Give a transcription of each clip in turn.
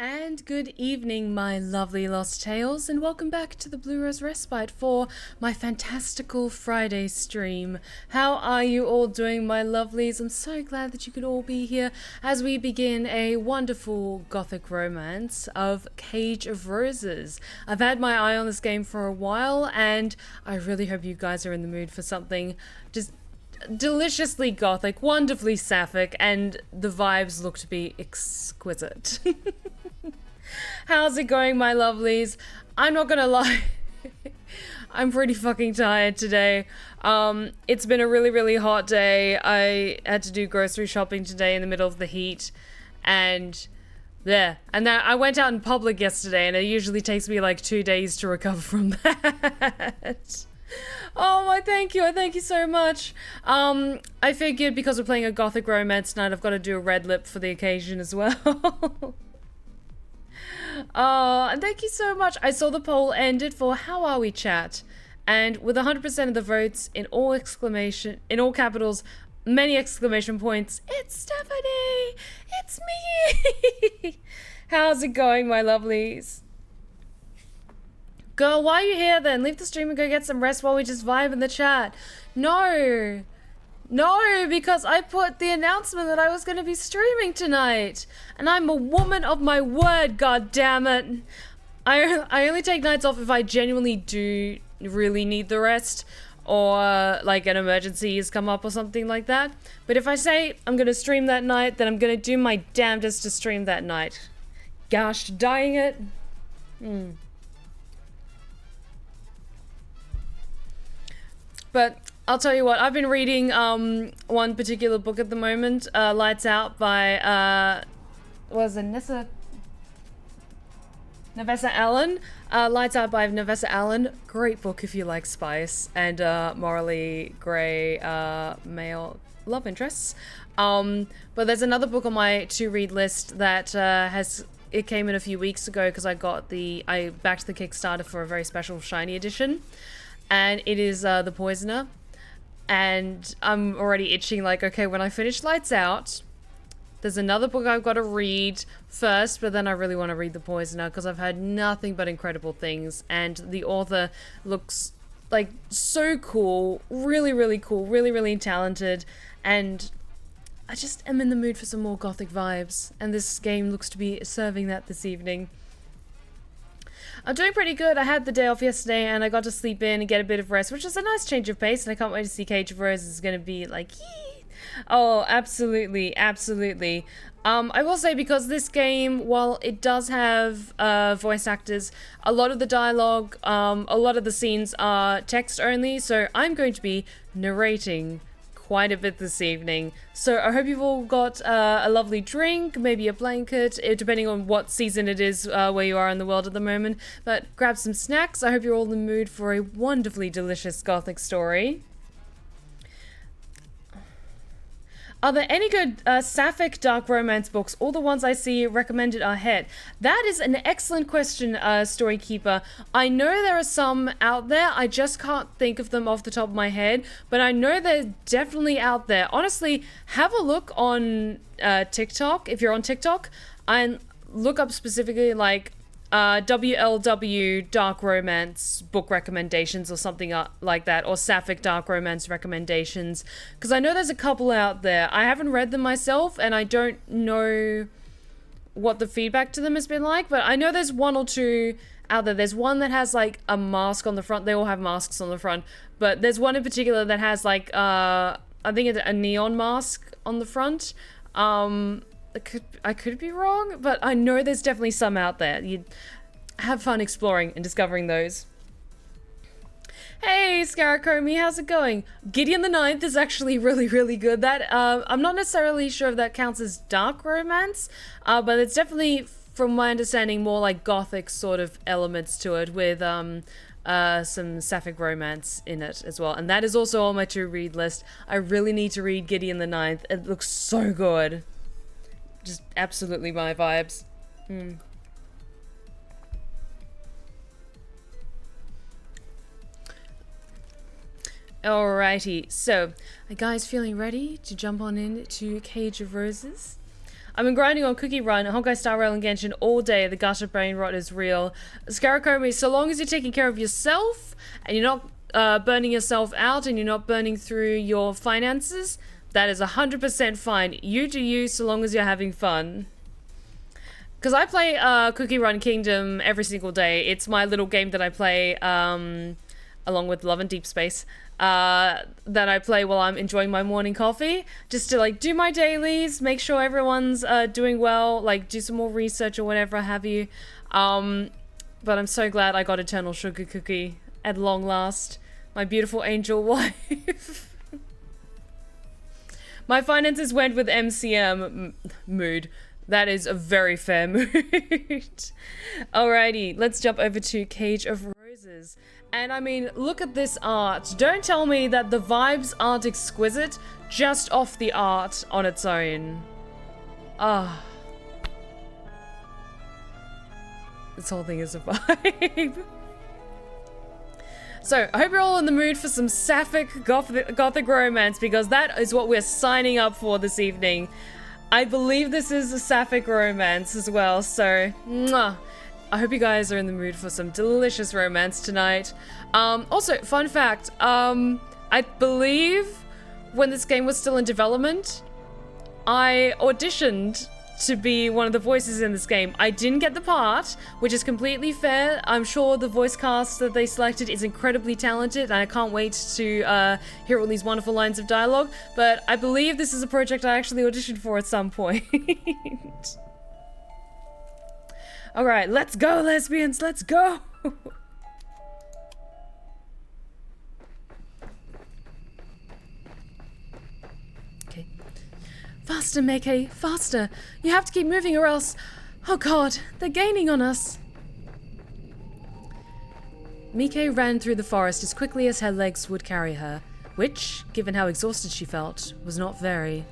And good evening, my lovely lost tales, and welcome back to the Blue Rose Respite for my fantastical Friday stream. How are you all doing, my lovelies? I'm so glad that you could all be here as we begin a wonderful gothic romance of Cage of Roses. I've had my eye on this game for a while, and I really hope you guys are in the mood for something just deliciously gothic, wonderfully sapphic, and the vibes look to be exquisite. How's it going, my lovelies? I'm not gonna lie. I'm pretty fucking tired today. It's been a really hot day. I had to do grocery shopping today in the middle of the heat, and yeah, and then I went out in public yesterday, and it usually takes me like 2 days to recover from that. Oh, I thank you so much. I figured because we're playing a gothic romance tonight, I've got to do a red lip for the occasion as well. And thank you so much. I saw the poll ended for How Are We Chat, and with 100% of the votes in all capitals, many exclamation points, it's Stephanie! It's me! How's it going, my lovelies? Girl, why are you here then? Leave the stream and go get some rest while we just vibe in the chat. No, because I put the announcement that I was going to be streaming tonight. And I'm a woman of my word, goddammit. I only take nights off if I genuinely do really need the rest, or like an emergency has come up or something like that. But if I say I'm going to stream that night, then I'm going to do my damnedest to stream that night. Gosh, dying it. But I'll tell you what, I've been reading one particular book at the moment, Lights Out by, Nevessa Allen? Lights Out by Nevessa Allen. Great book if you like spice and morally grey male love interests. But there's another book on my to-read list that it came in a few weeks ago because I backed the Kickstarter for a very special shiny edition. And it is The Poisoner, and I'm already itching, like, okay, when I finish Lights Out, there's another book I've got to read first, but then I really want to read The Poisoner, because I've heard nothing but incredible things, and the author looks, like, so cool, really cool, really talented, and I just am in the mood for some more gothic vibes, and this game looks to be serving that this evening. I'm doing pretty good. I had the day off yesterday and I got to sleep in and get a bit of rest, which is a nice change of pace, and I can't wait to see Cage of Roses is going to be like, yee! Oh, absolutely. I will say, because this game, while it does have voice actors, a lot of the dialogue, a lot of the scenes are text only, so I'm going to be narrating quite a bit this evening. So I hope you've all got a lovely drink, maybe a blanket, depending on what season it is where you are in the world at the moment. But grab some snacks. I hope you're all in the mood for a wonderfully delicious gothic story. Are there any good sapphic dark romance books? All the ones I see recommended are het. That is an excellent question, Storykeeper. I know there are some out there. I just can't think of them off the top of my head, but I know they're definitely out there. Honestly, have a look on TikTok, if you're on TikTok, and look up specifically like WLW dark romance book recommendations or something like that, or sapphic dark romance recommendations, because I know there's a couple out there. I haven't read them myself and I don't know what the feedback to them has been like, but I know there's one or two out there. There's one that has like a mask on the front. They all have masks on the front, but there's one in particular that has like I think it's a neon mask on the front. I could be wrong, but I know there's definitely some out there. You'd have fun exploring and discovering those. Hey, Scaracomi, how's it going? Gideon the Ninth is actually really good. That I'm not necessarily sure if that counts as dark romance, but it's definitely, from my understanding, more like gothic sort of elements to it, with some sapphic romance in it as well. And that is also on my to-read list. I really need to read Gideon the Ninth. It looks so good. Just absolutely my vibes. Alrighty, so, are you guys feeling ready to jump on in to Cage of Roses? I've been grinding on Cookie Run, Honkai Star Rail, and Genshin all day. The gutter brain rot is real. Scarecrow, so long as you're taking care of yourself and you're not burning yourself out and you're not burning through your finances, that is 100% fine. You do you, so long as you're having fun. Because I play Cookie Run Kingdom every single day. It's my little game that I play along with Love and Deep Space. That I play while I'm enjoying my morning coffee, just to like do my dailies, make sure everyone's doing well, like do some more research or whatever have you. But I'm so glad I got Eternal Sugar Cookie at long last, my beautiful angel wife. My finances went with MCM mood. That is a very fair mood. Alrighty, let's jump over to Cage of Roses. And I mean, look at this art. Don't tell me that the vibes aren't exquisite just off the art on its own. Ah. This whole thing is a vibe. So, I hope you're all in the mood for some sapphic gothic romance, because that is what we're signing up for this evening. I believe this is a sapphic romance as well, so mwah. I hope you guys are in the mood for some delicious romance tonight. Also, fun fact, I believe when this game was still in development, I auditioned to be one of the voices in this game. I didn't get the part, which is completely fair. I'm sure the voice cast that they selected is incredibly talented, and I can't wait to hear all these wonderful lines of dialogue, but I believe this is a project I actually auditioned for at some point. Alright, let's go, lesbians, let's go! Okay. Faster, Meike, faster! You have to keep moving or else... Oh god, they're gaining on us! Meike ran through the forest as quickly as her legs would carry her, which, given how exhausted she felt, was not very.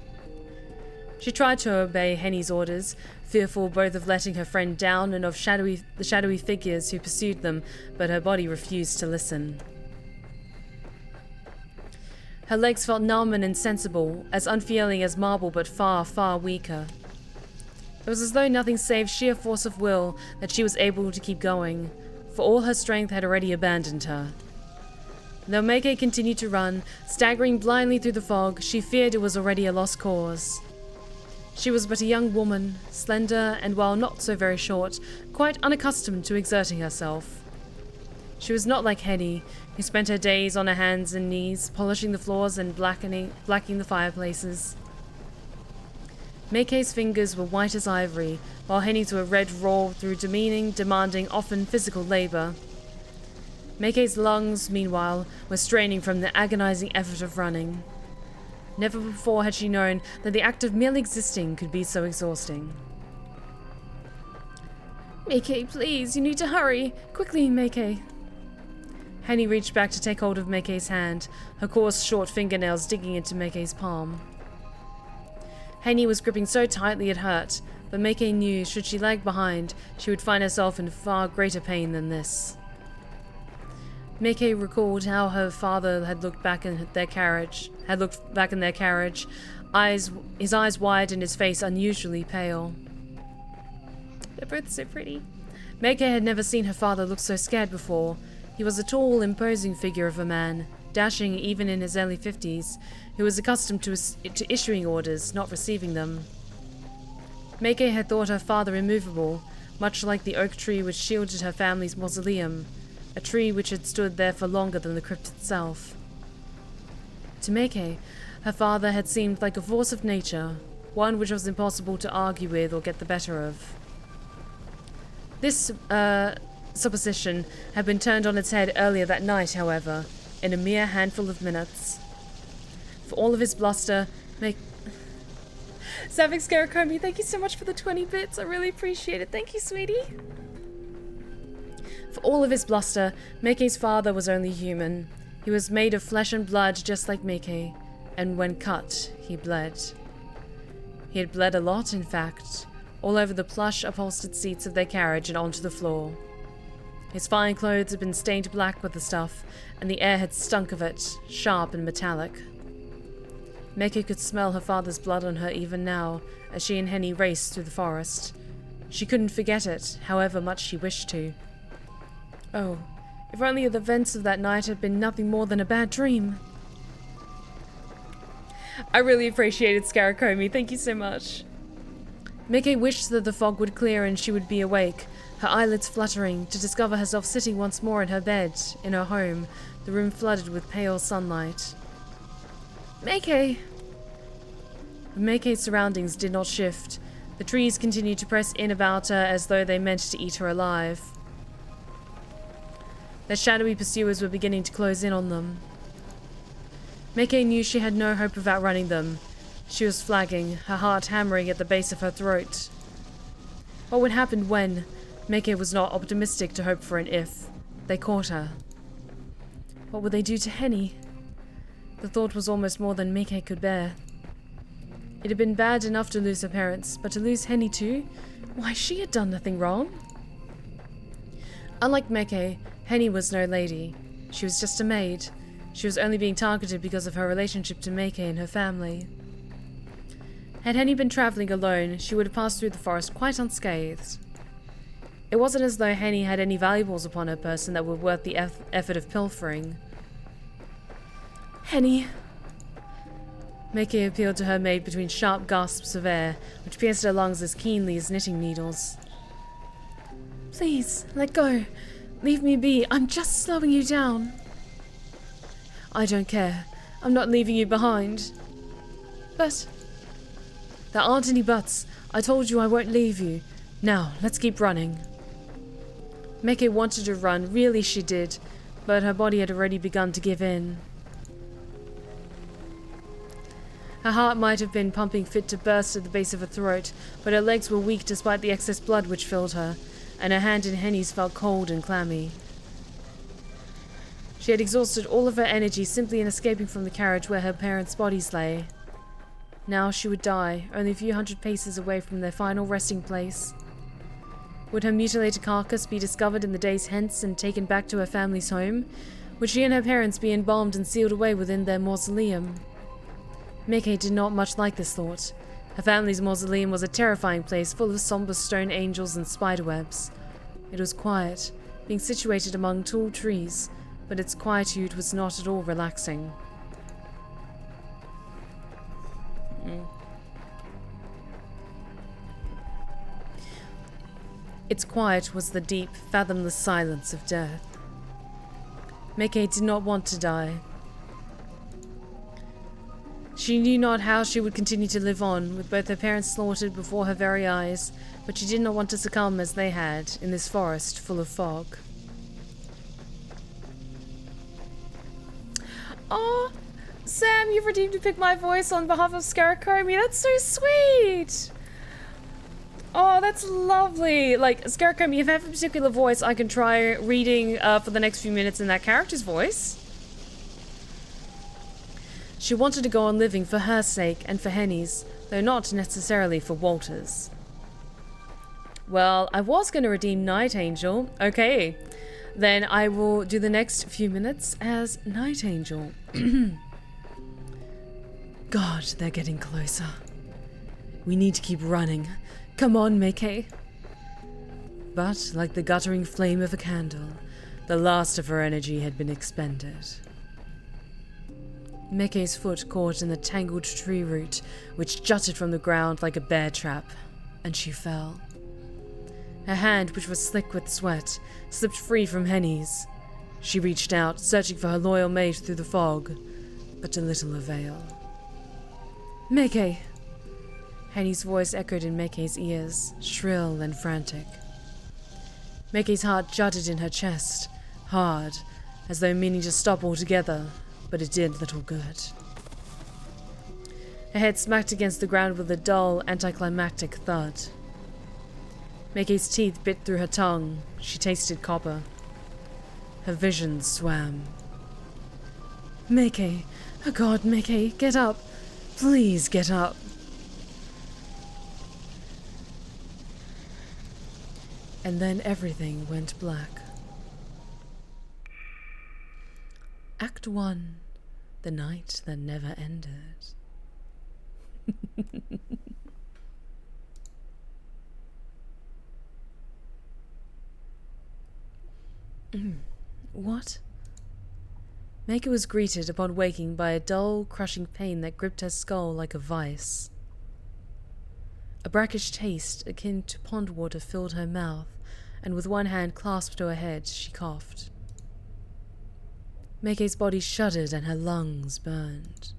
She tried to obey Henny's orders, fearful both of letting her friend down and of the shadowy figures who pursued them, but her body refused to listen. Her legs felt numb and insensible, as unfeeling as marble but far, far weaker. It was as though nothing save sheer force of will that she was able to keep going, for all her strength had already abandoned her. Though Meike continued to run, staggering blindly through the fog, she feared it was already a lost cause. She was but a young woman, slender and, while not so very short, quite unaccustomed to exerting herself. She was not like Henny, who spent her days on her hands and knees, polishing the floors and blacking the fireplaces. Meike's fingers were white as ivory, while Henny's were red raw through demeaning, demanding, often physical labor. Meike's lungs, meanwhile, were straining from the agonizing effort of running. Never before had she known that the act of merely existing could be so exhausting. Meike, please, you need to hurry. Quickly, Meike. Henny reached back to take hold of Meike's hand, her coarse, short fingernails digging into Meike's palm. Henny was gripping so tightly it hurt, but Meike knew should she lag behind, she would find herself in far greater pain than this. Meike recalled how her father had looked back in their carriage, his eyes wide and his face unusually pale. They're both so pretty. Meike had never seen her father look so scared before. He was a tall, imposing figure of a man, dashing even in his early 50s, who was accustomed to issuing orders, not receiving them. Meike had thought her father immovable, much like the oak tree which shielded her family's mausoleum, a tree which had stood there for longer than the crypt itself. To Meike, her father had seemed like a force of nature, one which was impossible to argue with or get the better of. This supposition had been turned on its head earlier that night, however, in a mere handful of minutes. For all of his bluster, Sapphic Scarecrow, thank you so much for the 20 bits. I really appreciate it. Thank you, sweetie. For all of his bluster, Meike's father was only human. He was made of flesh and blood just like Meike, and when cut, he bled. He had bled a lot, in fact, all over the plush, upholstered seats of their carriage and onto the floor. His fine clothes had been stained black with the stuff, and the air had stunk of it, sharp and metallic. Meke could smell her father's blood on her even now, as she and Henny raced through the forest. She couldn't forget it, however much she wished to. Oh, if only the events of that night had been nothing more than a bad dream. I really appreciated Scaracomi, thank you so much. Meke wished that the fog would clear and she would be awake, her eyelids fluttering, to discover herself sitting once more in her bed, in her home, the room flooded with pale sunlight. Meke! Meke's surroundings did not shift. The trees continued to press in about her as though they meant to eat her alive. Their shadowy pursuers were beginning to close in on them. Meke knew she had no hope of outrunning them. She was flagging, her heart hammering at the base of her throat. What would happen when? Meke was not optimistic to hope for an if. They caught her. What would they do to Henny? The thought was almost more than Meke could bear. It had been bad enough to lose her parents, but to lose Henny too? Why, she had done nothing wrong. Unlike Meke, Henny was no lady. She was just a maid. She was only being targeted because of her relationship to Meke and her family. Had Henny been travelling alone, she would have passed through the forest quite unscathed. It wasn't as though Henny had any valuables upon her person that were worth the effort of pilfering. Henny! Meke appealed to her maid between sharp gasps of air, which pierced her lungs as keenly as knitting needles. Please, let go. Leave me be. I'm just slowing you down. I don't care. I'm not leaving you behind. But... there aren't any buts. I told you I won't leave you. Now, let's keep running. Meke wanted to run, really she did, but her body had already begun to give in. Her heart might have been pumping fit to burst at the base of her throat, but her legs were weak despite the excess blood which filled her, and her hand in Henny's felt cold and clammy. She had exhausted all of her energy simply in escaping from the carriage where her parents' bodies lay. Now she would die, only a few hundred paces away from their final resting place. Would her mutilated carcass be discovered in the days hence and taken back to her family's home? Would she and her parents be embalmed and sealed away within their mausoleum? Meke did not much like this thought. Her family's mausoleum was a terrifying place full of somber stone angels and spiderwebs. It was quiet, being situated among tall trees, but its quietude was not at all relaxing. Its quiet was the deep, fathomless silence of death. Meke did not want to die. She knew not how she would continue to live on, with both her parents slaughtered before her very eyes, but she did not want to succumb as they had, in this forest full of fog. Oh, Sam, you've redeemed to pick my voice on behalf of Scaracomi. That's so sweet! Oh, that's lovely. Like, Scaracomi, if I have a particular voice, I can try reading for the next few minutes in that character's voice. She wanted to go on living for her sake and for Henny's, though not necessarily for Walter's. Well, I was going to redeem Night Angel. Okay, then I will do the next few minutes as Night Angel. God, they're getting closer. We need to keep running. Come on, Meke. But, like the guttering flame of a candle, the last of her energy had been expended. Meke's foot caught in the tangled tree root, which jutted from the ground like a bear trap, and she fell. Her hand, which was slick with sweat, slipped free from Henny's. She reached out, searching for her loyal mate through the fog, but to little avail. Meke! Henny's voice echoed in Meke's ears, shrill and frantic. Meke's heart jutted in her chest, hard, as though meaning to stop altogether, but it did little good. Her head smacked against the ground with a dull, anticlimactic thud. Meke's teeth bit through her tongue. She tasted copper. Her vision swam. Meke! Oh God, Meke, get up! Please get up! And then everything went black. Act 1. The Night That Never Ended. What? Make was greeted upon waking by a dull, crushing pain that gripped her skull like a vice. A brackish taste akin to pond water filled her mouth, and with one hand clasped to her head, she coughed. Meke's body shuddered and her lungs burned.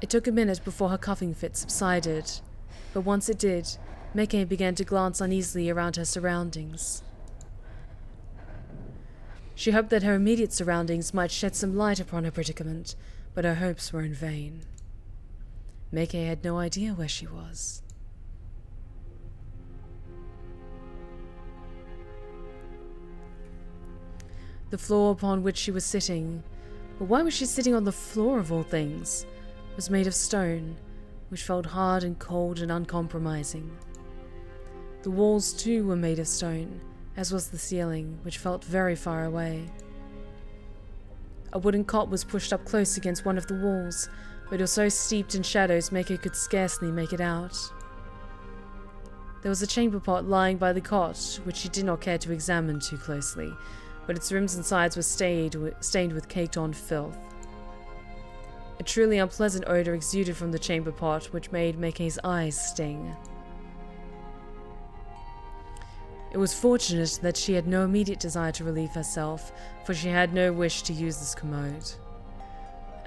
It took a minute before her coughing fit subsided, but once it did, Meke began to glance uneasily around her surroundings. She hoped that her immediate surroundings might shed some light upon her predicament, but her hopes were in vain. Meke had no idea where she was. The floor upon which she was sitting, but why was she sitting on the floor of all things, was made of stone, which felt hard and cold and uncompromising. The walls too were made of stone, as was the ceiling, which felt very far away. A wooden cot was pushed up close against one of the walls, but it was so steeped in shadows Meke could scarcely make it out. There was a chamber pot lying by the cot, which she did not care to examine too closely, but its rims and sides were stained with caked-on filth. A truly unpleasant odor exuded from the chamber pot, which made Meke's eyes sting. It was fortunate that she had no immediate desire to relieve herself, for she had no wish to use this commode.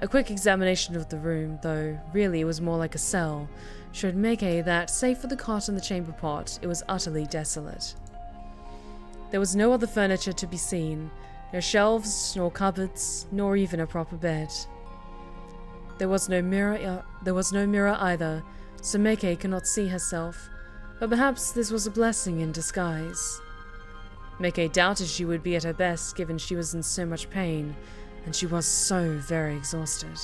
A quick examination of the room, though really it was more like a cell, showed Meke that, save for the cot and the chamber pot, it was utterly desolate. There was no other furniture to be seen, no shelves, nor cupboards, nor even a proper bed. There was no mirror either, so Meke could not see herself, but perhaps this was a blessing in disguise. Meke doubted she would be at her best, given she was in so much pain, and she was so very exhausted.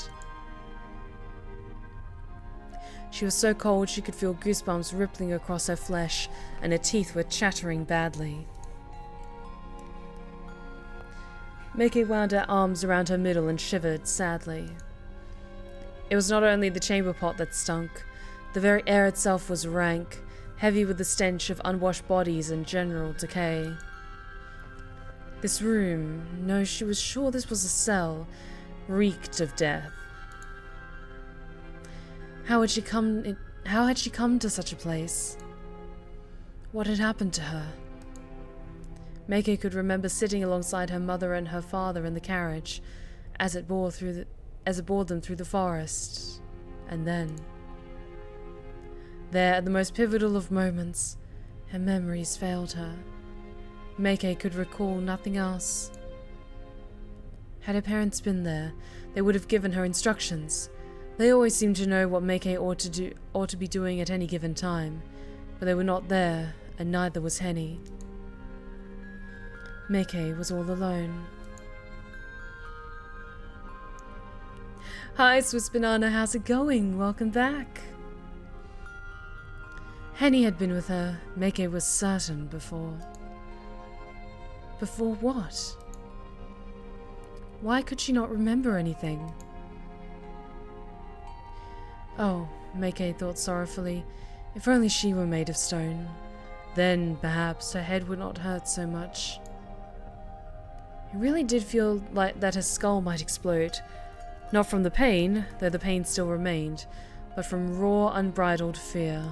She was so cold she could feel goosebumps rippling across her flesh, and her teeth were chattering badly. Meke wound her arms around her middle and shivered sadly. It was not only the chamber pot that stunk. The very air itself was rank, heavy with the stench of unwashed bodies and general decay. This room, no, she was sure this was a cell, reeked of death. How had she come to such a place? What had happened to her? Meke could remember sitting alongside her mother and her father in the carriage, as it bore them through the forest, and then, there, at the most pivotal of moments, her memories failed her. Meke could recall nothing else. Had her parents been there, they would have given her instructions. They always seemed to know what Meke ought to be doing at any given time, but they were not there, and neither was Henny. Meke was all alone. Hi, Swiss Banana, how's it going? Welcome back. Henny had been with her, Meke was certain, before. Before what? Why could she not remember anything? Oh, Meke thought sorrowfully, if only she were made of stone. Then, perhaps, her head would not hurt so much. It really did feel like that her skull might explode. Not from the pain, though the pain still remained, but from raw, unbridled fear.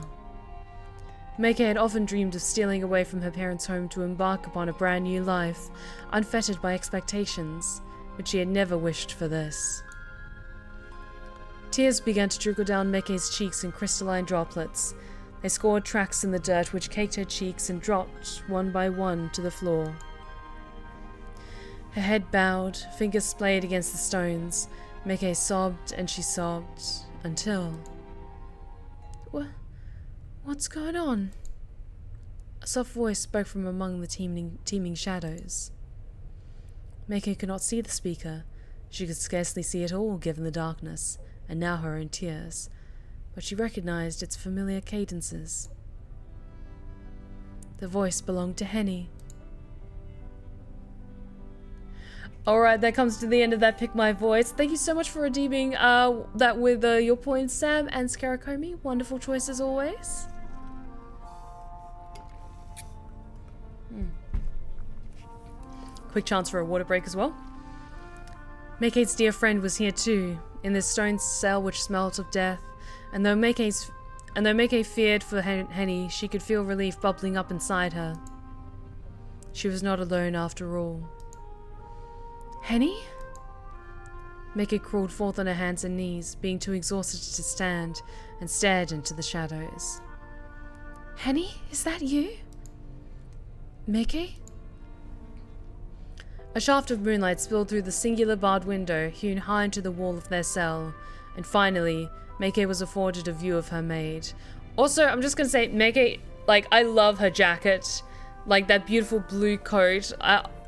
Meke had often dreamed of stealing away from her parents' home to embark upon a brand new life, unfettered by expectations, but she had never wished for this. Tears began to trickle down Meke's cheeks in crystalline droplets. They scored tracks in the dirt which caked her cheeks and dropped, one by one, to the floor. Her head bowed, fingers splayed against the stones. Meke sobbed and she sobbed, until... What's going on? A soft voice spoke from among the teeming shadows. Meke could not see the speaker. She could scarcely see at all, given the darkness, and now her own tears, but she recognized its familiar cadences. The voice belonged to Henny. Alright, that comes to the end of that Pick My Voice. Thank you so much for redeeming that with your points, Sam and Scaracomi. Wonderful choice as always. Quick chance for a water break as well. Meike's dear friend was here too, in this stone cell which smelt of death, and though Meike feared for Henny, she could feel relief bubbling up inside her. She was not alone after all. Henny? Meike crawled forth on her hands and knees, being too exhausted to stand, and stared into the shadows. Henny, is that you? Meike? A shaft of moonlight spilled through the singular barred window hewn high into the wall of their cell, and finally, Meike was afforded a view of her maid. Also, I'm just gonna say, Meike, like, I love her jacket. Like, that beautiful blue coat.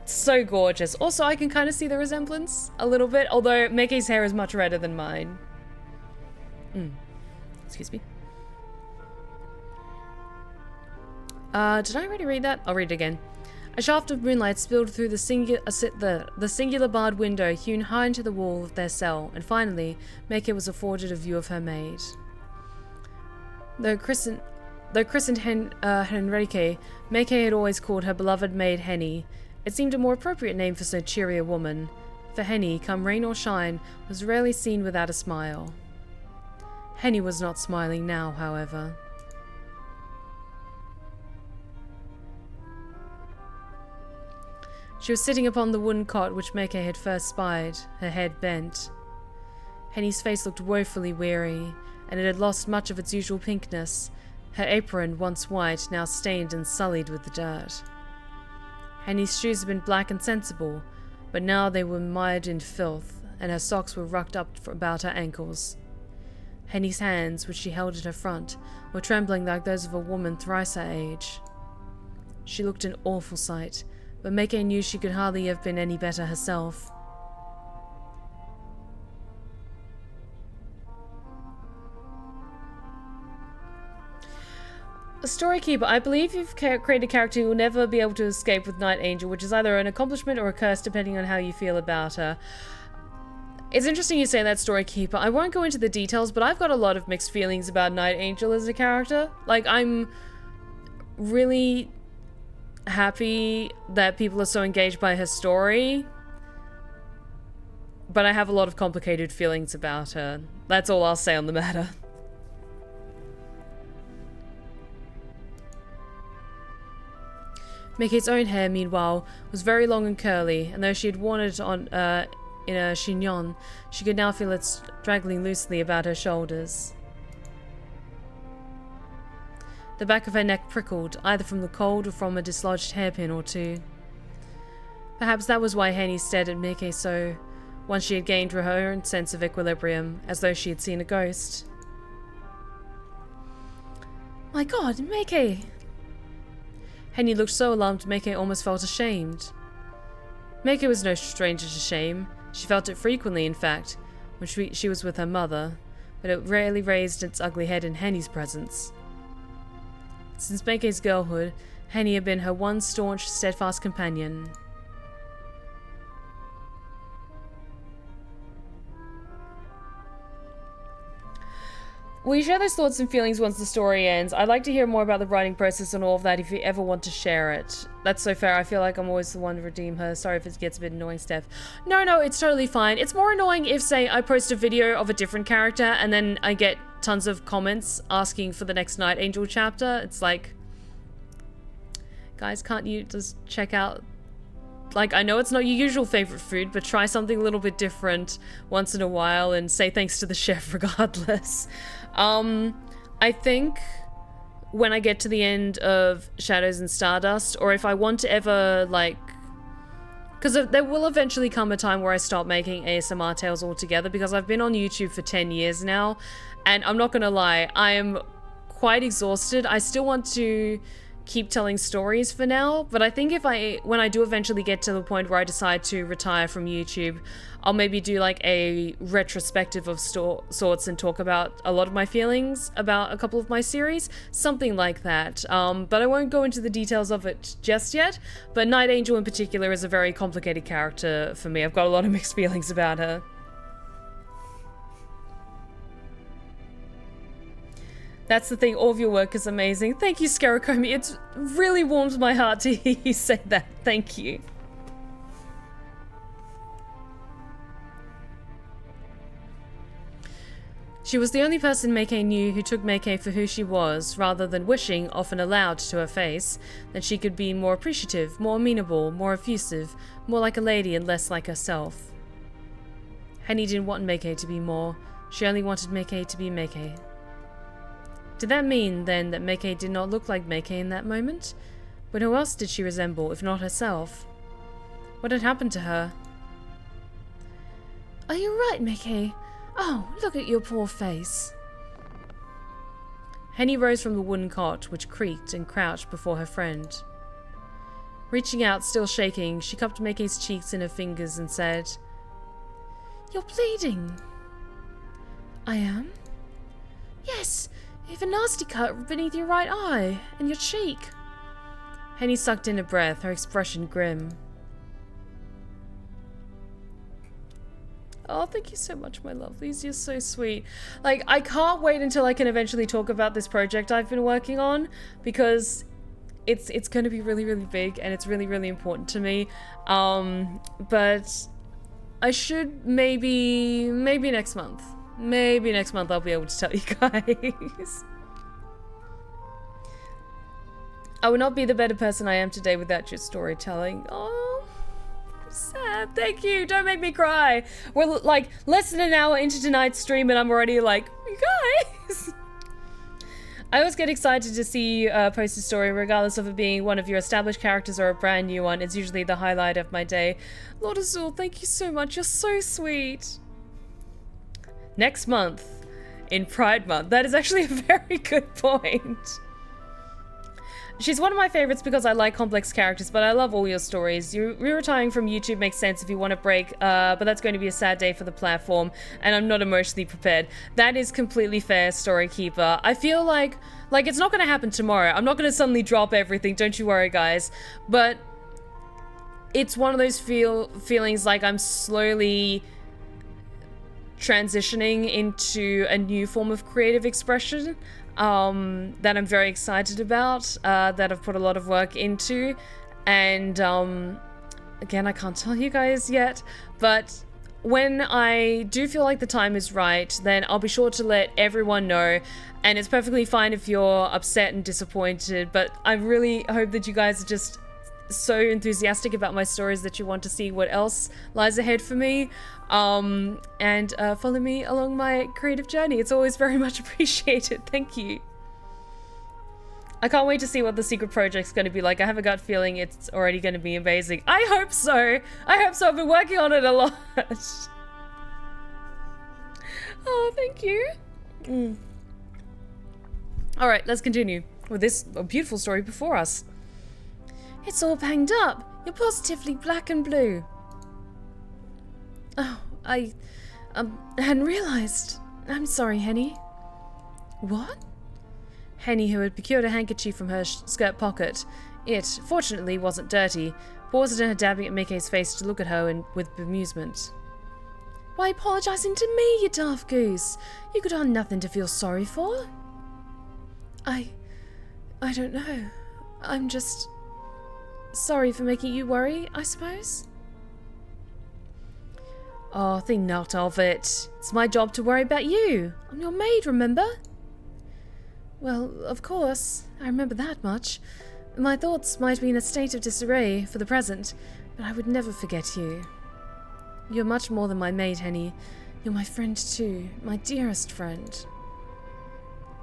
So gorgeous. Also, I can kind of see the resemblance a little bit, although Meike's hair is much redder than mine. Excuse me. Did I already read that? I'll read it again. A shaft of moonlight spilled through the singular barred window hewn high into the wall of their cell, and finally, Meike was afforded a view of her maid. Though christened Henrique, Meike had always called her beloved maid Henny. It seemed a more appropriate name for so cheery a woman, for Henny, come rain or shine, was rarely seen without a smile. Henny was not smiling now, however. She was sitting upon the wooden cot which Meike had first spied, her head bent. Henny's face looked woefully weary, and it had lost much of its usual pinkness, her apron, once white, now stained and sullied with the dirt. Henny's shoes had been black and sensible, but now they were mired in filth, and her socks were rucked up about her ankles. Henny's hands, which she held at her front, were trembling like those of a woman thrice her age. She looked an awful sight, but Meike knew she could hardly have been any better herself. A storykeeper, I believe you've created a character who will never be able to escape with Night Angel, which is either an accomplishment or a curse depending on how you feel about her. It's interesting you say that, Storykeeper. I won't go into the details, but I've got a lot of mixed feelings about Night Angel as a character. Like, I'm really happy that people are so engaged by her story, but I have a lot of complicated feelings about her. That's all I'll say on the matter. Meike's own hair, meanwhile, was very long and curly, and though she had worn it on in a chignon, she could now feel it straggling loosely about her shoulders. The back of her neck prickled, either from the cold or from a dislodged hairpin or two. Perhaps that was why Henny stared at Meike so, once she had gained her own sense of equilibrium, as though she had seen a ghost. My God, Meike! Henny looked so alarmed Meike almost felt ashamed. Meike was no stranger to shame. She felt it frequently, in fact, when she was with her mother, but it rarely raised its ugly head in Henny's presence. Since Meike's girlhood, Henny had been her one staunch, steadfast companion. We share those thoughts and feelings once the story ends. I'd like to hear more about the writing process and all of that if you ever want to share it. That's so fair. I feel like I'm always the one to redeem her. Sorry if it gets a bit annoying, Steph. No, it's totally fine. It's more annoying if, say, I post a video of a different character and then I get tons of comments asking for the next Night Angel chapter. It's like, guys, can't you just check out... Like, I know it's not your usual favorite food, but try something a little bit different once in a while and say thanks to the chef regardless. I think when I get to the end of Shadows and Stardust, or if I want to ever, like... Because there will eventually come a time where I stop making ASMR tales altogether, because I've been on YouTube for 10 years now, and I'm not gonna lie, I am quite exhausted. I still want to keep telling stories for now, but I think when I do eventually get to the point where I decide to retire from YouTube, I'll maybe do like a retrospective of sorts and talk about a lot of my feelings about a couple of my series, something like that. But I won't go into the details of it just yet, but Night Angel in particular is a very complicated character for me. I've got a lot of mixed feelings about her. That's the thing, all of your work is amazing. Thank you, Scarocomi. It really warms my heart to hear you say that. Thank you. She was the only person Meike knew who took Meike for who she was, rather than wishing, often aloud to her face, that she could be more appreciative, more amenable, more effusive, more like a lady and less like herself. Henny didn't want Meike to be more. She only wanted Meike to be Meike. Did that mean, then, that Meike did not look like Meike in that moment? But who else did she resemble, if not herself? What had happened to her? Are you right, Meike? Oh, look at your poor face. Henny rose from the wooden cot, which creaked and crouched before her friend. Reaching out, still shaking, she cupped Meike's cheeks in her fingers and said, "You're bleeding." "I am?" "Yes. You have a nasty cut beneath your right eye, and your cheek." Henny sucked in a breath, her expression grim. Oh, thank you so much, my lovelies. You're so sweet. Like, I can't wait until I can eventually talk about this project I've been working on, because it's going to be really, really big, and it's really, really important to me. But I should maybe next month. Maybe next month I'll be able to tell you guys. I would not be the better person I am today without your storytelling. Oh, sad. Thank you. Don't make me cry. We're like less than an hour into tonight's stream and I'm already like, you guys. I always get excited to see you post a story, regardless of it being one of your established characters or a brand new one. It's usually the highlight of my day. Lord Azul, thank you so much. You're so sweet. Next month, in Pride Month. That is actually a very good point. She's one of my favorites because I like complex characters, but I love all your stories. You retiring from YouTube makes sense if you want a break, but that's going to be a sad day for the platform, and I'm not emotionally prepared. That is completely fair, Storykeeper. I feel like it's not going to happen tomorrow. I'm not going to suddenly drop everything, don't you worry, guys. But it's one of those feelings like I'm slowly transitioning into a new form of creative expression that I'm very excited about, that I've put a lot of work into, and again, I can't tell you guys yet, but when I do feel like the time is right, then I'll be sure to let everyone know, and it's perfectly fine if you're upset and disappointed, but I really hope that you guys are just so enthusiastic about my stories that you want to see what else lies ahead for me, and follow me along my creative journey. It's always very much appreciated. Thank you. I can't wait to see what the secret project's going to be like. I have a gut feeling it's already going to be amazing. I hope so. I hope so. I've been working on it a lot. Oh, thank you. All right, let's continue with this beautiful story before us. It's all banged up. You're positively black and blue. Oh, I hadn't realized. I'm sorry, Henny. What? Henny, who had procured a handkerchief from her skirt pocket. It, fortunately, wasn't dirty, paused in her dabbing at Meike's face to look at her with bemusement. Why apologizing to me, you daft goose? You could have nothing to feel sorry for. I don't know. I'm just sorry for making you worry, I suppose. Oh, think not of it. It's my job to worry about you. I'm your maid, remember? Well, of course. I remember that much. My thoughts might be in a state of disarray for the present, but I would never forget you. You're much more than my maid, Henny. You're my friend too, my dearest friend.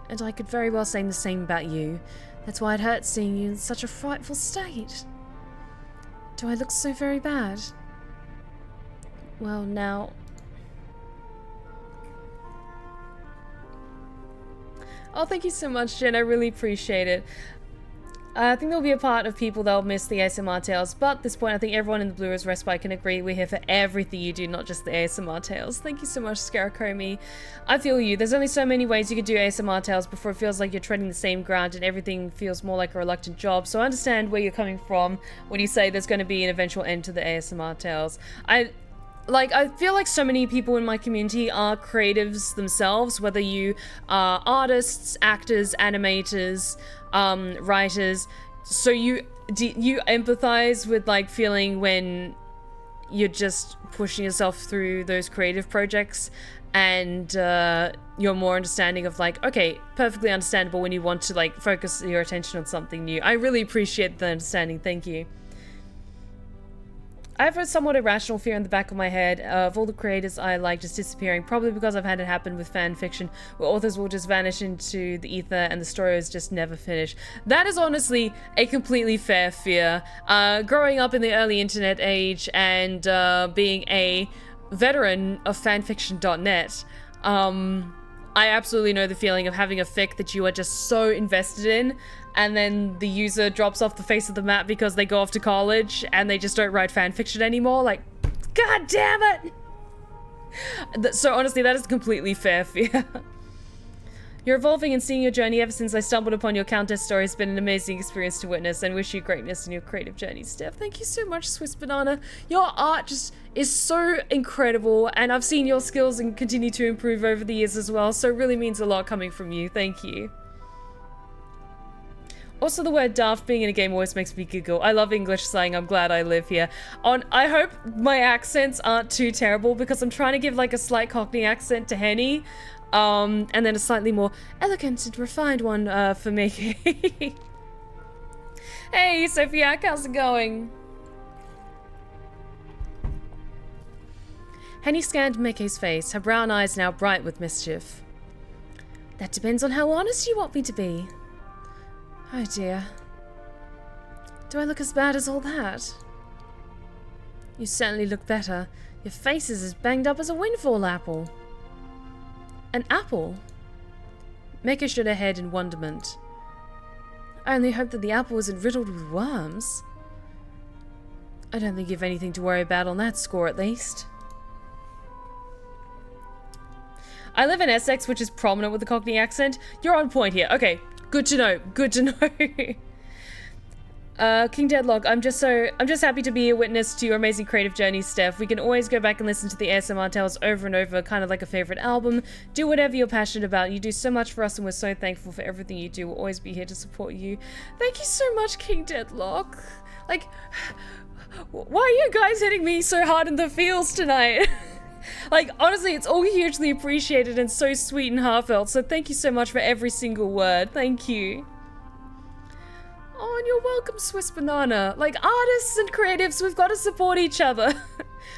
And I could very well say the same about you. That's why it hurts seeing you in such a frightful state. Do I look so very bad? Well, now... Oh, thank you so much, Jen. I really appreciate it. I think there'll be a part of people that'll miss the ASMR tales, but at this point I think everyone in the Blue Rose Respite can agree we're here for everything you do, not just the ASMR tales. Thank you so much, Scarecrow. I feel you. There's only so many ways you could do ASMR tales before it feels like you're treading the same ground and everything feels more like a reluctant job, so I understand where you're coming from when you say there's going to be an eventual end to the ASMR tales. I feel like so many people in my community are creatives themselves, whether you are artists, actors, animators, writers, so you empathize with like feeling when you're just pushing yourself through those creative projects, and you're more understanding of like, okay, perfectly understandable when you want to like focus your attention on something new. I really appreciate the understanding, thank you. I have a somewhat irrational fear in the back of my head of all the creators I like just disappearing, probably because I've had it happen with fan fiction, where authors will just vanish into the ether and the stories just never finish. That is honestly a completely fair fear. Growing up in the early internet age and being a veteran of fanfiction.net, I absolutely know the feeling of having a fic that you are just so invested in, and then the user drops off the face of the map because they go off to college and they just don't write fanfiction anymore. Like, god damn it! So honestly, that is a completely fair fear. You're evolving and seeing your journey ever since I stumbled upon your Countess story has been an amazing experience to witness, and wish you greatness in your creative journey, Steph. Thank you so much, Swiss Banana. Your art just is so incredible, and I've seen your skills and continue to improve over the years as well, so it really means a lot coming from you. Thank you. Also, the word daft being in a game always makes me giggle. I love English slang. I'm glad I live here. I hope my accents aren't too terrible, because I'm trying to give like a slight Cockney accent to Henny, and then a slightly more elegant and refined one for me. Hey, Sophia, how's it going? Henny scanned Mickey's face, her brown eyes now bright with mischief. That depends on how honest you want me to be. Oh dear. Do I look as bad as all that? You certainly look better. Your face is as banged up as a windfall apple. An apple? Meko shook her head in wonderment. I only hope that the apple isn't riddled with worms. I don't think you've anything to worry about on that score, at least. I live in Essex, which is prominent with the Cockney accent. You're on point here. Okay. Good to know. Good to know. King Deadlock, I'm just happy to be a witness to your amazing creative journey, Steph. We can always go back and listen to the ASMR tales over and over, kind of like a favorite album. Do whatever you're passionate about. You do so much for us, and we're so thankful for everything you do. We'll always be here to support you. Thank you so much, King Deadlock. Like, why are you guys hitting me so hard in the feels tonight? Like, honestly, it's all hugely appreciated and so sweet and heartfelt, so thank you so much for every single word. Thank you. Oh, and you're welcome, Swiss Banana. Like, artists and creatives, we've got to support each other.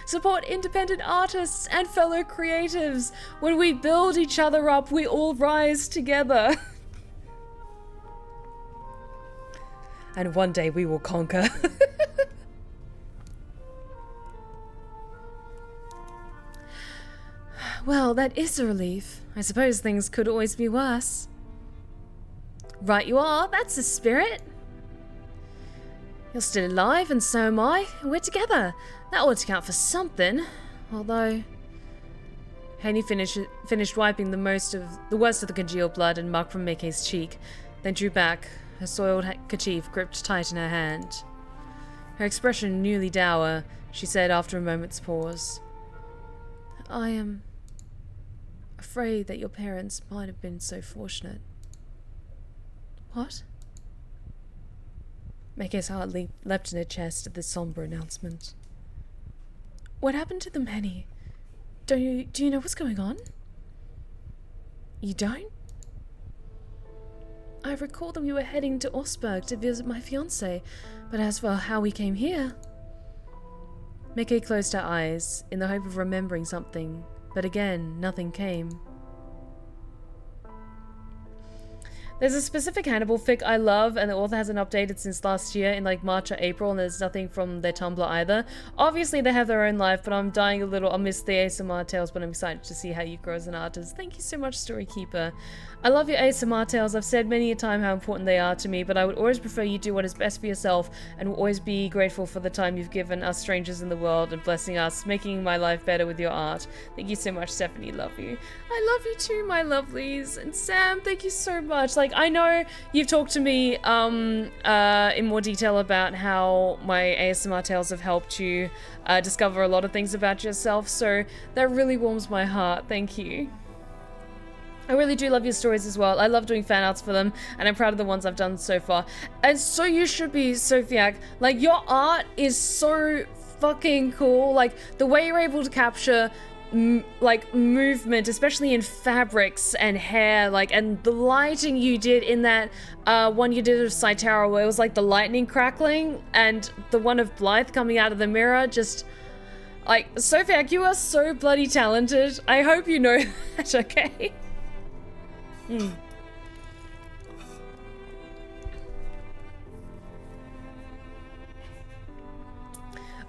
Support independent artists and fellow creatives. When we build each other up, we all rise together. And one day we will conquer. Well, that is a relief. I suppose things could always be worse. Right you are, that's the spirit. You're still alive, and so am I. We're together. That ought to count for something. Although... Henny finished wiping the worst of the congealed blood and muck from Mickey's cheek, then drew back, her soiled kerchief gripped tight in her hand. Her expression newly dour, she said after a moment's pause. I am... afraid that your parents might have been so fortunate. What? Mickey's heart leapt in her chest at this somber announcement. What happened to them, Henny? Do you know what's going on? You don't? I recall that we were heading to Osberg to visit my fiancé, but as for how we came here... Mickey closed her eyes, in the hope of remembering something, but again, nothing came. There's a specific Hannibal fic I love, and the author hasn't updated since last year in like March or April, and there's nothing from their Tumblr either. Obviously, they have their own life, but I'm dying a little. I'll miss the ASMR tales, but I'm excited to see how you grow as an artist. Thank you so much, Storykeeper. I love your ASMR tales. I've said many a time how important they are to me, but I would always prefer you do what is best for yourself, and will always be grateful for the time you've given us strangers in the world and blessing us, making my life better with your art. Thank you so much, Stephanie. Love you. I love you too, my lovelies. And Sam, thank you so much. Like, I know you've talked to me in more detail about how my ASMR tales have helped you discover a lot of things about yourself, so that really warms my heart. Thank you. I really do love your stories as well. I love doing fan arts for them, and I'm proud of the ones I've done so far. And so you should be, Sophiac. Like, your art is so fucking cool. Like, the way you're able to capture like movement, especially in fabrics and hair, like, and the lighting you did in that one you did of Saitara, where it was like the lightning crackling, and the one of Blythe coming out of the mirror, just like, Sophiac, you are so bloody talented. I hope you know that, okay?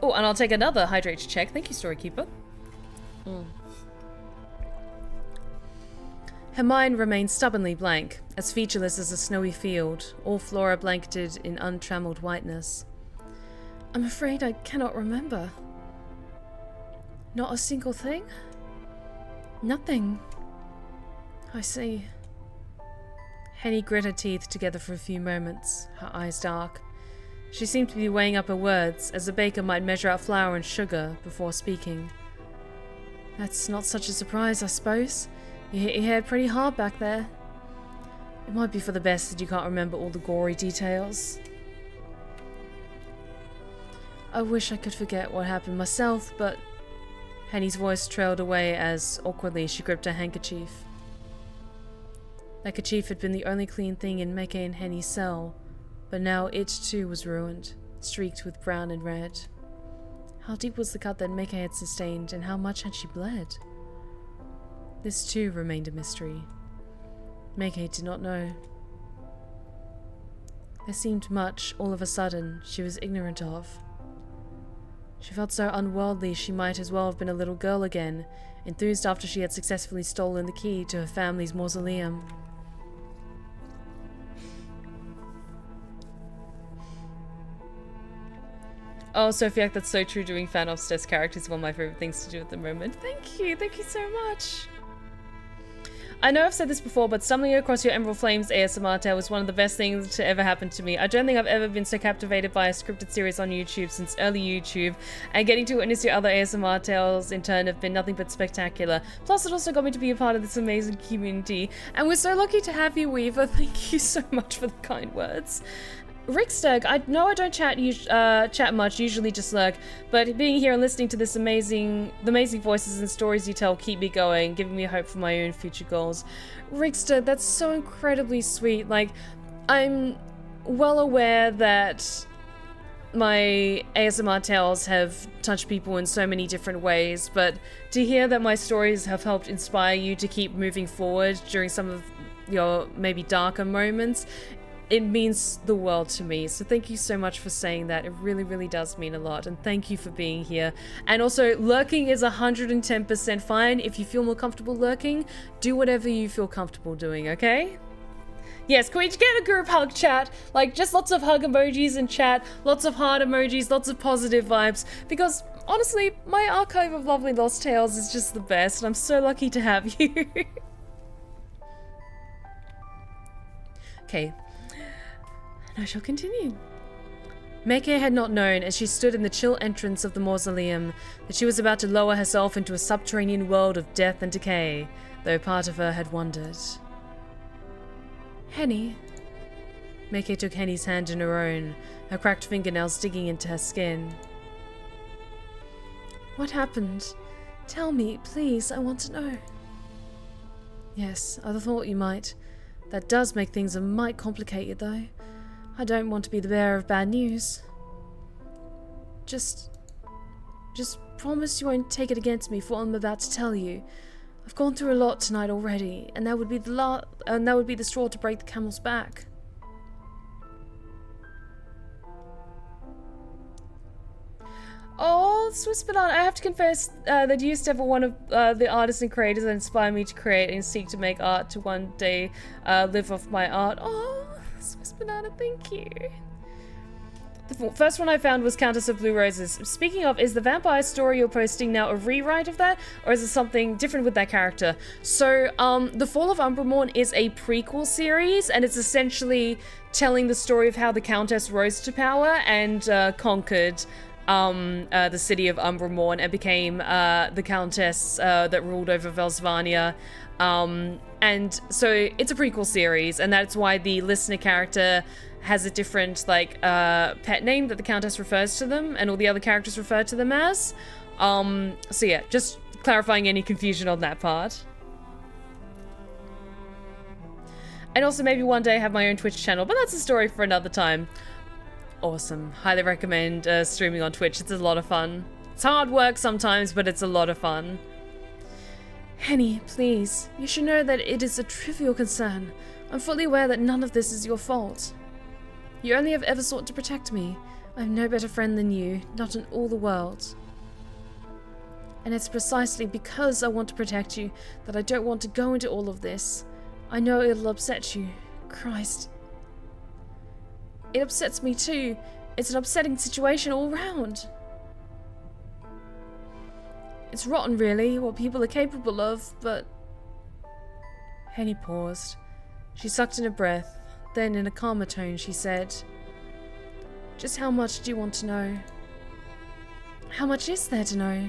Oh, and I'll take another hydrate check. Thank you, Storykeeper. Her mind remained stubbornly blank, as featureless as a snowy field, all flora blanketed in untrammeled whiteness. I'm afraid I cannot remember. Not a single thing? Nothing. I see. Henny grit her teeth together for a few moments, her eyes dark. She seemed to be weighing up her words, as a baker might measure out flour and sugar before speaking. That's not such a surprise, I suppose. You hit your head pretty hard back there. It might be for the best that you can't remember all the gory details. I wish I could forget what happened myself, but... Henny's voice trailed away as, awkwardly, she gripped her handkerchief. That kerchief had been the only clean thing in Meke and Henny's cell, but now it too was ruined, streaked with brown and red. How deep was the cut that Meke had sustained, and how much had she bled? This too remained a mystery. Meke did not know. There seemed much, all of a sudden, she was ignorant of. She felt so unworldly she might as well have been a little girl again, enthused after she had successfully stolen the key to her family's mausoleum. Oh, Sophiac, that's so true. Doing fan offs test characters is one of my favorite things to do at the moment. Thank you so much. I know I've said this before, but stumbling across your Emerald Flames ASMR tale was one of the best things to ever happen to me. I don't think I've ever been so captivated by a scripted series on YouTube since early YouTube, and getting to witness your other ASMR tales in turn have been nothing but spectacular. Plus, it also got me to be a part of this amazing community, and we're so lucky to have you, Weaver. Thank you so much for the kind words. Rickstag, I know I don't chat much, usually just lurk, but being here and listening to the amazing voices and stories you tell keep me going, giving me hope for my own future goals. Rickstag, that's so incredibly sweet. Like, I'm well aware that my ASMR tales have touched people in so many different ways, but to hear that my stories have helped inspire you to keep moving forward during some of your maybe darker moments, it means the world to me. So thank you so much for saying that. It really, really does mean a lot. And thank you for being here. And also, lurking is 110% fine. If you feel more comfortable lurking, do whatever you feel comfortable doing, okay? Yes, can we get a group hug, chat? Like, just lots of hug emojis in chat, lots of heart emojis, lots of positive vibes. Because, honestly, my archive of lovely lost tales is just the best. And I'm so lucky to have you. Okay. I shall continue. Meke had not known, as she stood in the chill entrance of the mausoleum, that she was about to lower herself into a subterranean world of death and decay, though part of her had wondered. Henny. Meke took Henny's hand in her own, her cracked fingernails digging into her skin. What happened? Tell me, please, I want to know. Yes, I thought you might. That does make things a mite complicated, though. I don't want to be the bearer of bad news. Just promise you won't take it against me for what I'm about to tell you. I've gone through a lot tonight already, and that would be the straw to break the camel's back. Oh, Swiss Banana, I have to confess that you, Steph, are one of the artists and creators that inspire me to create and seek to make art to one day live off my art. Oh, Swiss Banana, thank you. The first one I found was Countess of Blue Roses. Speaking of, is the vampire story you're posting now a rewrite of that, or is it something different with that character? So, The Fall of Umbramorn is a prequel series, and it's essentially telling the story of how the Countess rose to power and conquered the city of Umbramorn and became the Countess that ruled over Velsvania. And so it's a prequel series, and that's why the listener character has a different, like, pet name that the Countess refers to them, and all the other characters refer to them as. So yeah, just clarifying any confusion on that part. And also maybe one day have my own Twitch channel, but that's a story for another time. Awesome. Highly recommend streaming on Twitch. It's a lot of fun. It's hard work sometimes, but it's a lot of fun. Henny, please. You should know that it is a trivial concern. I'm fully aware that none of this is your fault. You only have ever sought to protect me. I have no better friend than you, not in all the world. And it's precisely because I want to protect you that I don't want to go into all of this. I know it'll upset you. Christ. It upsets me too. It's an upsetting situation all round. It's rotten, really, what people are capable of, but... Henny paused. She sucked in a breath. Then, in a calmer tone, she said, "Just how much do you want to know?" "How much is there to know?"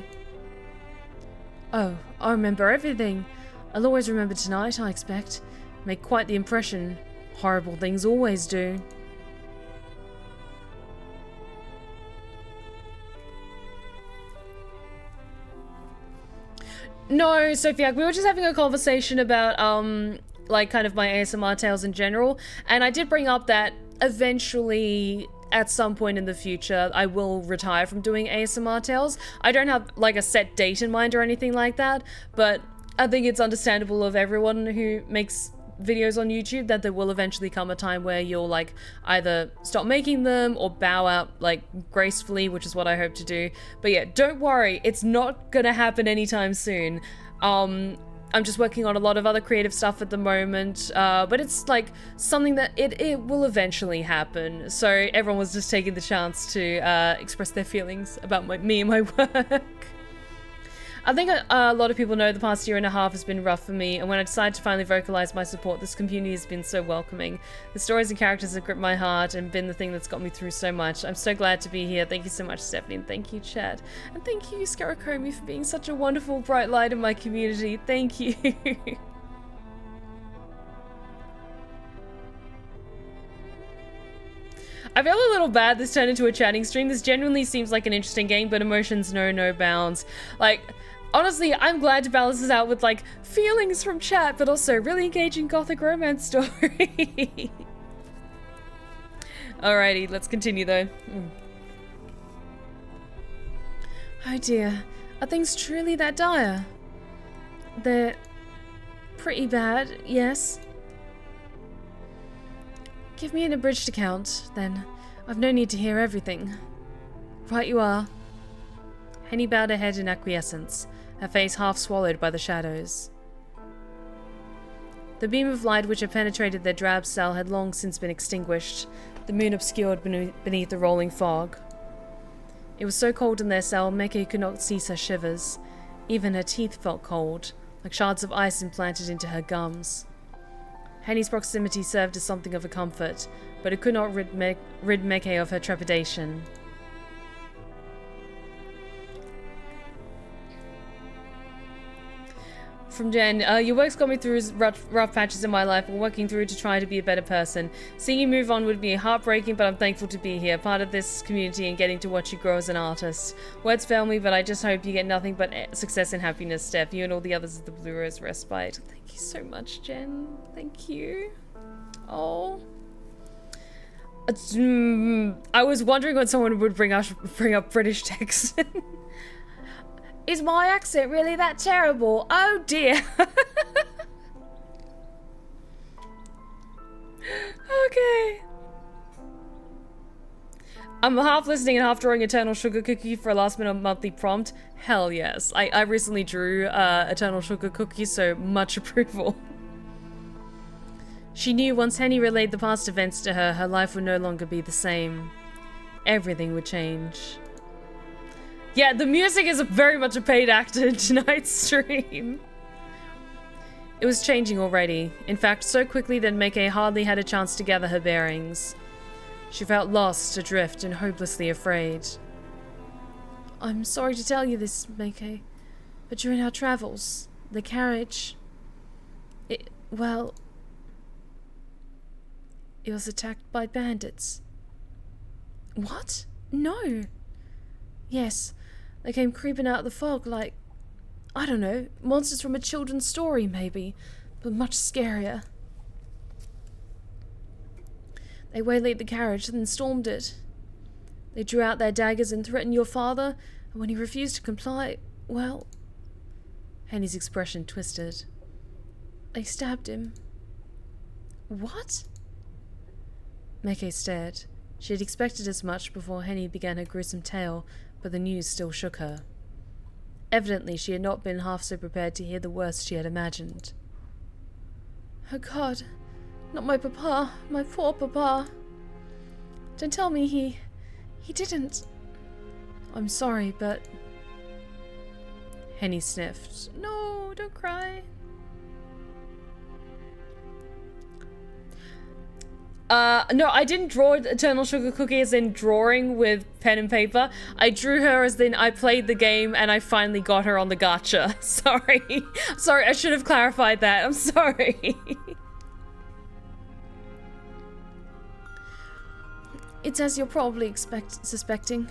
"Oh, I remember everything. I'll always remember tonight, I expect. Make quite the impression. Horrible things always do." No, Sophia, we were just having a conversation about, like, kind of my ASMR tales in general, and I did bring up that eventually, at some point in the future, I will retire from doing ASMR tales. I don't have, like, a set date in mind or anything like that, but I think it's understandable of everyone who makes videos on YouTube that there will eventually come a time where you'll, like, either stop making them or bow out, like, gracefully, which is what I hope to do. But yeah, don't worry, it's not gonna happen anytime soon. I'm just working on a lot of other creative stuff at the moment, but it's, like, something that it will eventually happen. So everyone was just taking the chance to express their feelings about me and my work. I think a lot of people know the past year and a half has been rough for me, and when I decided to finally vocalize my support, this community has been so welcoming. The stories and characters have gripped my heart and been the thing that's got me through so much. I'm so glad to be here. Thank you so much, Stephanie, and thank you, Chad. And thank you, Scaracomi, for being such a wonderful, bright light in my community. Thank you. I feel a little bad this turned into a chatting stream. This genuinely seems like an interesting game, but emotions know no bounds. Like, honestly, I'm glad to balance this out with, like, feelings from chat, but also really engaging gothic romance story. Alrighty, let's continue though. Oh dear, are things truly that dire? They're pretty bad, yes. Give me an abridged account, then. I've no need to hear everything. Right you are. Henny bowed her head in acquiescence, her face half swallowed by the shadows. The beam of light which had penetrated their drab cell had long since been extinguished, the moon obscured beneath the rolling fog. It was so cold in their cell, Meke could not cease her shivers. Even her teeth felt cold, like shards of ice implanted into her gums. Henny's proximity served as something of a comfort, but it could not rid Meke of her trepidation. From Jen, your work's got me through rough patches in my life. I'm working through to try to be a better person. Seeing you move on would be heartbreaking, but I'm thankful to be here, part of this community and getting to watch you grow as an artist. Words fail me, but I just hope you get nothing but success and happiness, Steph. You and all the others at the Blue Rose Respite. Thank you so much, Jen. Thank you. Oh. I was wondering when someone would bring up British text. Is my accent really that terrible? Oh dear. Okay. I'm half listening and half drawing Eternal Sugar Cookie for a last minute monthly prompt. Hell yes. I recently drew Eternal Sugar Cookie, so much approval. She knew once Henny relayed the past events to her, her life would no longer be the same. Everything would change. Yeah, the music is very much a paid actor in tonight's stream. It was changing already. In fact, so quickly that Meike hardly had a chance to gather her bearings. She felt lost, adrift, and hopelessly afraid. I'm sorry to tell you this, Meike, but during our travels, the carriage... It was attacked by bandits. What? No. Yes, they came creeping out of the fog like, I don't know, monsters from a children's story maybe, but much scarier. They waylaid the carriage and then stormed it. They drew out their daggers and threatened your father, and when he refused to comply, well... Henny's expression twisted. They stabbed him. What? Meike stared. She had expected as much before Henny began her gruesome tale, but the news still shook her. Evidently, she had not been half so prepared to hear the worst she had imagined. Oh God, not my papa, my poor papa. Don't tell me he didn't. I'm sorry, but... Henny sniffed. No, don't cry. No, I didn't draw Eternal Sugar Cookie as in drawing with pen and paper. I drew her as in I played the game and I finally got her on the gacha. Sorry. Sorry, I should have clarified that. I'm sorry. It's as you're probably suspecting.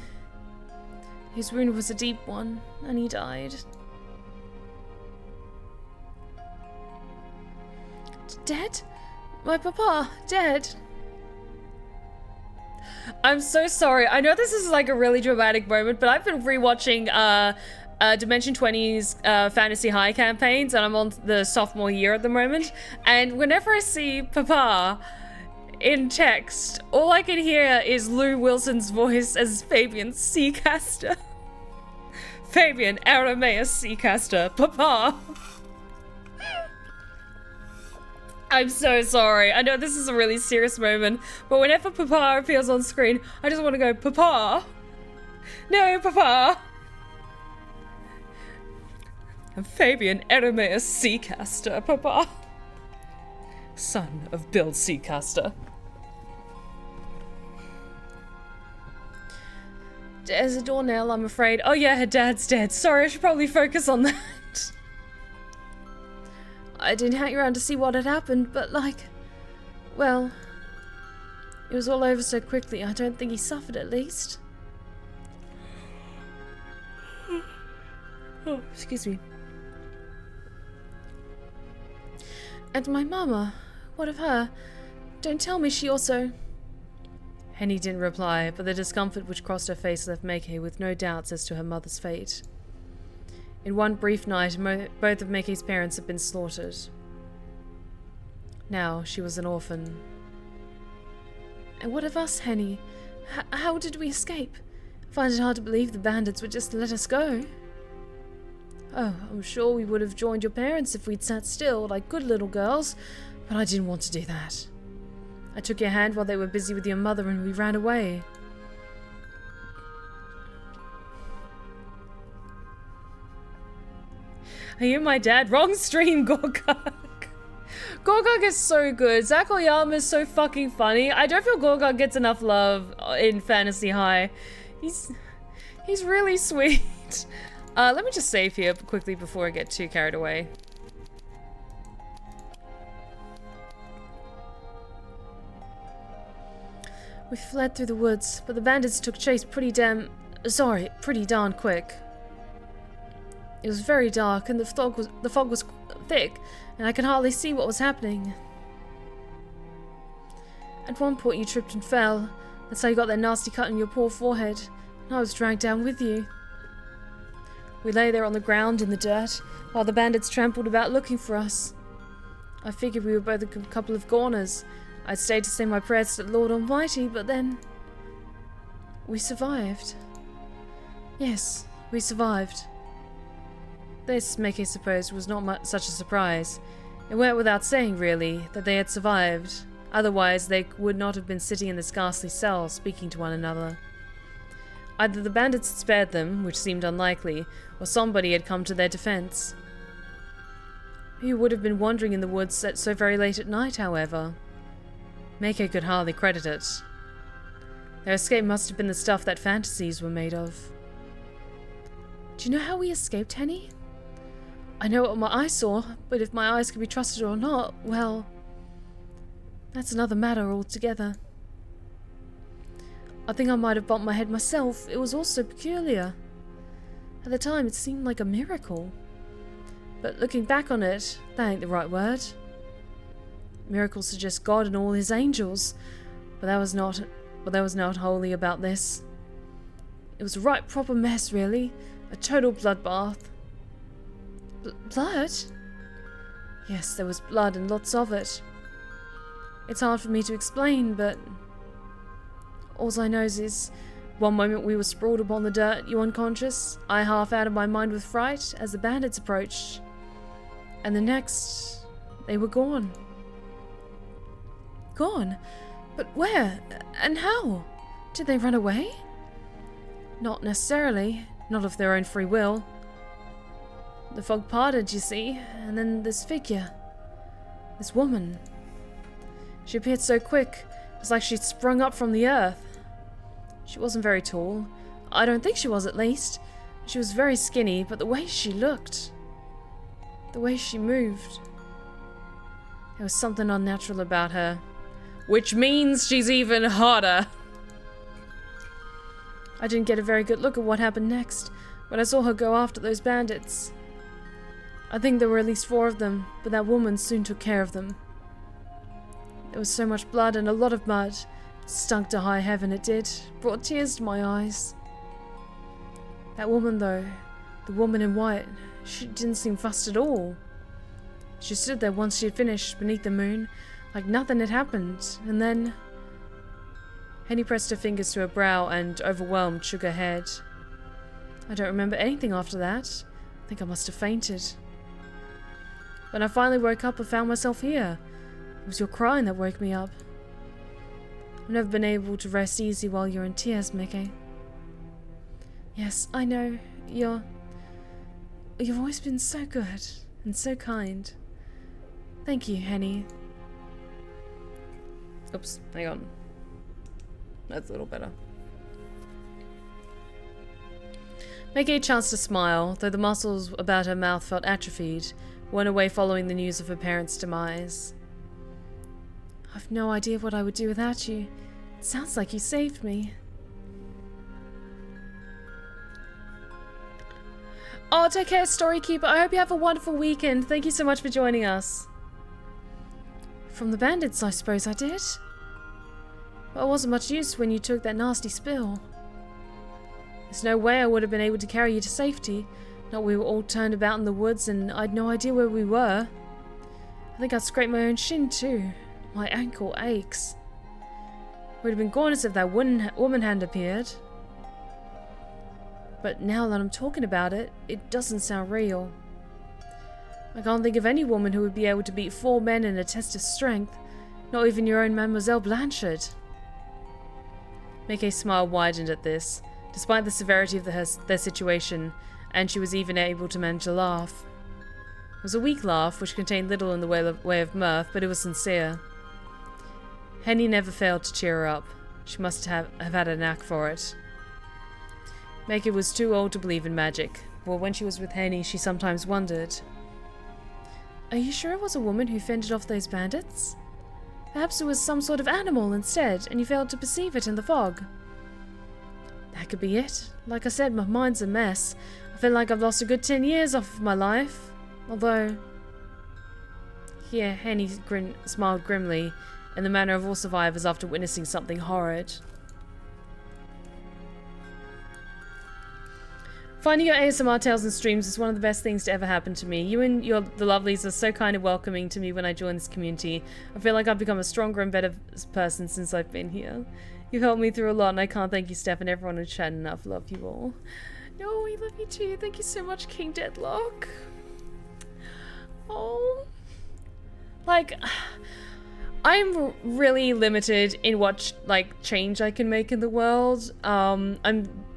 His wound was a deep one, and he died. Dead? My papa, dead. I'm so sorry. I know this is like a really dramatic moment, but I've been rewatching Dimension 20's Fantasy High campaigns, and I'm on the sophomore year at the moment. And whenever I see Papa in text, all I can hear is Lou Wilson's voice as Fabian Seacaster. Fabian Arameus Seacaster, Papa. I'm so sorry. I know this is a really serious moment, but whenever Papa appears on screen, I just want to go, Papa! No, Papa! I'm Fabian Arameus Seacaster, Papa. Son of Bill Seacaster. There's a doornail, I'm afraid. Oh yeah, her dad's dead. Sorry, I should probably focus on that. I didn't hang around to see what had happened, but well, it was all over so quickly, I don't think he suffered at least. Oh, excuse me. And my mama, what of her? Don't tell me she also... Henny didn't reply, but the discomfort which crossed her face left Meike with no doubts as to her mother's fate. In one brief night, both of Meike's parents had been slaughtered. Now, she was an orphan. And what of us, Henny? How did we escape? I find it hard to believe the bandits would just let us go. Oh, I'm sure we would have joined your parents if we'd sat still, like good little girls, but I didn't want to do that. I took your hand while they were busy with your mother and we ran away. Are you my dad? Wrong stream, Gorgug. Gorgug is so good. Zach Oyama is so fucking funny. I don't feel Gorgug gets enough love in Fantasy High. He's really sweet. Let me just save here quickly before I get too carried away. We fled through the woods, but the bandits took chase pretty darn quick. It was very dark, and the fog was thick, and I could hardly see what was happening. At one point you tripped and fell. That's how you got that nasty cut on your poor forehead, and I was dragged down with you. We lay there on the ground in the dirt, while the bandits trampled about looking for us. I figured we were both a couple of goners. I'd stayed to say my prayers to the Lord Almighty, but then... we survived. Yes, we survived. This, Mickey supposed, was not such a surprise. It went without saying, really, that they had survived. Otherwise, they would not have been sitting in this ghastly cell, speaking to one another. Either the bandits had spared them, which seemed unlikely, or somebody had come to their defense. Who would have been wandering in the woods at so very late at night, however? Mickey could hardly credit it. Their escape must have been the stuff that fantasies were made of. Do you know how we escaped, Henny? I know what my eyes saw, but if my eyes can be trusted or not, well... that's another matter altogether. I think I might have bumped my head myself. It was all so peculiar. At the time, it seemed like a miracle. But looking back on it, that ain't the right word. Miracles suggest God and all his angels, but that was not wholly about this. It was a right proper mess, really. A total bloodbath. Blood? Yes, there was blood and lots of it. It's hard for me to explain, but... all I know is, one moment we were sprawled upon the dirt, you unconscious, I half out of my mind with fright as the bandits approached. And the next, they were gone. Gone? But where? And how? Did they run away? Not necessarily. Not of their own free will. The fog parted, you see, and then this figure. This woman. She appeared so quick, it was like she'd sprung up from the earth. She wasn't very tall. I don't think she was, at least. She was very skinny, but the way she looked... the way she moved... there was something unnatural about her. Which means she's even hotter! I didn't get a very good look at what happened next, when I saw her go after those bandits. I think there were at least 4 of them, but that woman soon took care of them. There was so much blood and a lot of mud. It stunk to high heaven, it did. Brought tears to my eyes. That woman, though, the woman in white, she didn't seem fussed at all. She stood there once she had finished, beneath the moon, like nothing had happened, and then... Henny pressed her fingers to her brow and, overwhelmed, shook her head. I don't remember anything after that. I think I must have fainted. When I finally woke up, I found myself here. It was your crying that woke me up. I've never been able to rest easy while you're in tears, Mickey. Yes, I know. You've always been so good and so kind. Thank you, Henny. Oops, hang on. That's a little better. Mickey had a chance to smile, though the muscles about her mouth felt atrophied, went away following the news of her parents' demise. I've no idea what I would do without you. It sounds like you saved me. Oh, take care, Storykeeper. I hope you have a wonderful weekend. Thank you so much for joining us. From the bandits, I suppose I did. But I wasn't much use when you took that nasty spill. There's no way I would have been able to carry you to safety. Not we were all turned about in the woods and I'd no idea where we were. I think I scraped my own shin too. My ankle aches. Would have been gorgeous if that woman hadn't appeared. But now that I'm talking about it, it doesn't sound real. I can't think of any woman who would be able to beat 4 men in a test of strength. Not even your own Mademoiselle Blanchard. Mickey's smile widened at this, despite the severity of their situation, and she was even able to manage a laugh. It was a weak laugh, which contained little in the way of mirth, but it was sincere. Henny never failed to cheer her up. She must have had a knack for it. Mickey was too old to believe in magic, but when she was with Henny, she sometimes wondered. Are you sure it was a woman who fended off those bandits? Perhaps it was some sort of animal instead, and you failed to perceive it in the fog. That could be it. Like I said, my mind's a mess. I feel like I've lost a good 10 years off of my life. Although... Here, Henny smiled grimly, in the manner of all survivors after witnessing something horrid. Finding your ASMR tales and streams is one of the best things to ever happen to me. You and the lovelies are so kind and welcoming to me when I join this community. I feel like I've become a stronger and better person since I've been here. You've helped me through a lot, and I can't thank you, Steph, and everyone in chat enough. Love you all. No, we love you too. Thank you so much, King Deadlock. Oh. Like, I'm really limited in what, like, change I can make in the world. I'm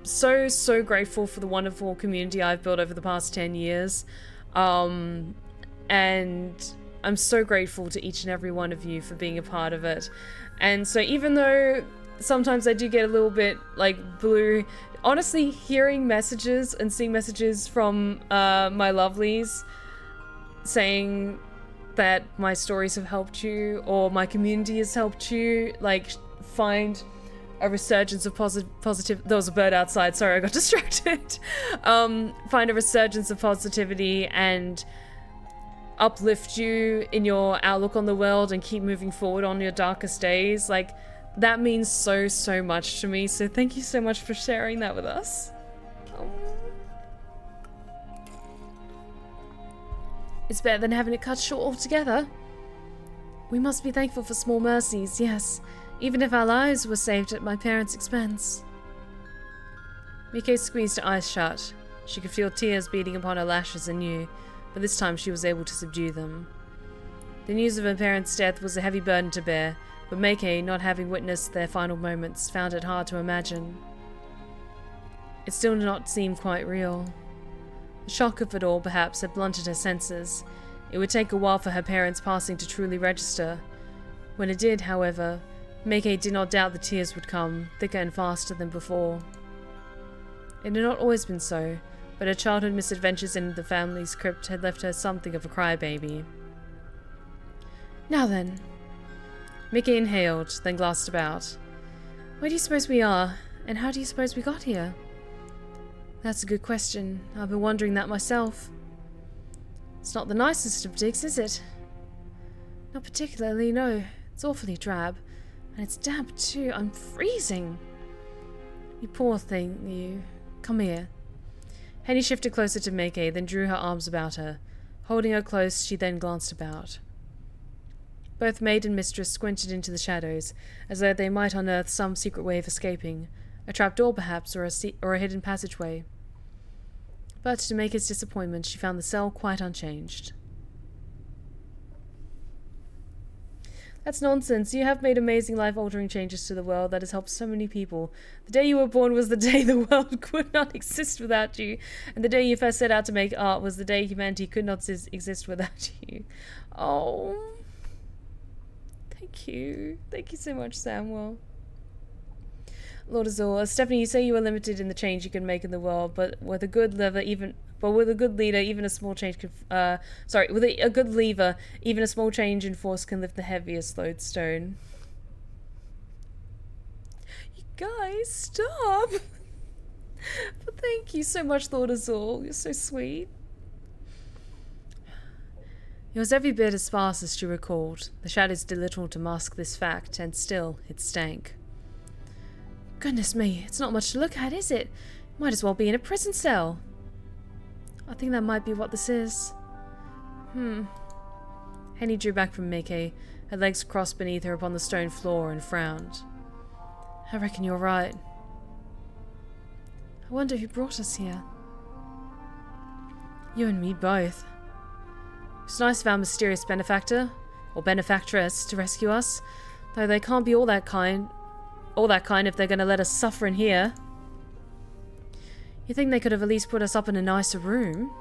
so grateful for the wonderful community I've built over the past 10 years. And I'm so grateful to each and every one of you for being a part of it. And so even though sometimes I do get a little bit, like, blue, honestly, hearing messages and seeing messages from my lovelies saying that my stories have helped you, or my community has helped you, like, find a resurgence of positive. There was a bird outside, sorry, I got distracted. Find a resurgence of positivity and uplift you in your outlook on the world and keep moving forward on your darkest days. Like, that means so much to me, so thank you so much for sharing that with us. It's better than having it cut short altogether. We must be thankful for small mercies, yes, even if our lives were saved at my parents' expense. Mike squeezed her eyes shut. She could feel tears beating upon her lashes anew, but this time she was able to subdue them. The news of her parents' death was a heavy burden to bear, but Mike, not having witnessed their final moments, found it hard to imagine. It still did not seem quite real. The shock of it all, perhaps, had blunted her senses. It would take a while for her parents' passing to truly register. When it did, however, Mike did not doubt the tears would come, thicker and faster than before. It had not always been so, but her childhood misadventures in the family's crypt had left her something of a crybaby. Now then. Mike inhaled, then glanced about. Where do you suppose we are, and how do you suppose we got here? That's a good question. I've been wondering that myself. It's not the nicest of digs, is it? Not particularly, no. It's awfully drab. And it's damp, too. I'm freezing. You poor thing, you. Come here. Henny shifted closer to Mike, then drew her arms about her. Holding her close, she then glanced about. Both maid and mistress squinted into the shadows, as though they might unearth some secret way of escaping. A trapdoor, perhaps, or a hidden passageway. But to make his disappointment, she found the cell quite unchanged. That's nonsense. You have made amazing life-altering changes to the world that has helped so many people. The day you were born was the day the world could not exist without you, and the day you first set out to make art was the day humanity could not exist without you. Oh. Thank you. Thank you so much, Samuel. Lord Azor, Stephanie, you say you are limited in the change you can make in the world, but with a good lever, with a good leader, even a small change can. With a good lever, even a small change in force can lift the heaviest lodestone. You guys, stop! But thank you so much, Lord Azor. You're so sweet. It was every bit as sparse as she recalled. The shadows did little to mask this fact, and still it stank. Goodness me, it's not much to look at, is it? Might as well be in a prison cell. I think that might be what this is. Henny drew back from Mike, her legs crossed beneath her upon the stone floor, and frowned. I reckon you're right. I wonder who brought us here. You and me both. It's nice of our mysterious benefactor, or benefactress, to rescue us, though they can't be all that kind if they're gonna let us suffer in here. You think they could have at least put us up in a nicer room?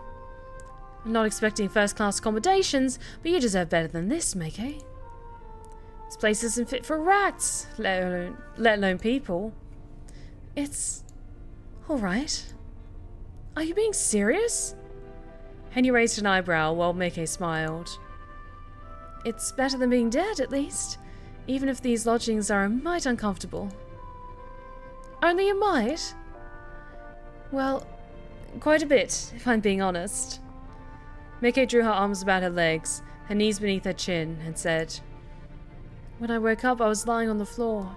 I'm not expecting first-class accommodations, but you deserve better than this, Mike. This place isn't fit for rats, let alone people. It's alright. Are you being serious? Henny raised an eyebrow while Mike smiled. It's better than being dead, at least. Even if these lodgings are a mite uncomfortable. Only a mite? Well, quite a bit, if I'm being honest. Mike drew her arms about her legs, her knees beneath her chin, and said, When I woke up, I was lying on the floor.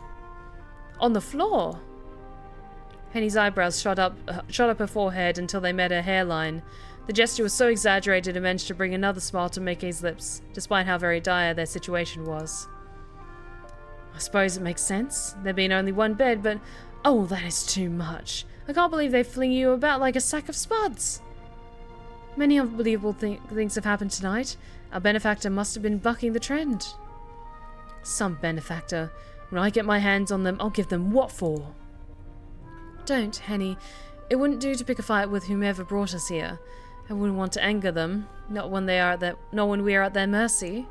On the floor? Henny's eyebrows shot up her forehead until they met her hairline. The gesture was so exaggerated it managed to bring another smile to Mickey's lips, despite how very dire their situation was. I suppose it makes sense. There being only one bed, but... Oh, that is too much. I can't believe they fling you about like a sack of spuds. Many unbelievable things have happened tonight. Our benefactor must have been bucking the trend. Some benefactor. When I get my hands on them, I'll give them what for. Don't, Henny. It wouldn't do to pick a fight with whomever brought us here. I wouldn't want to anger them, not when we are at their mercy.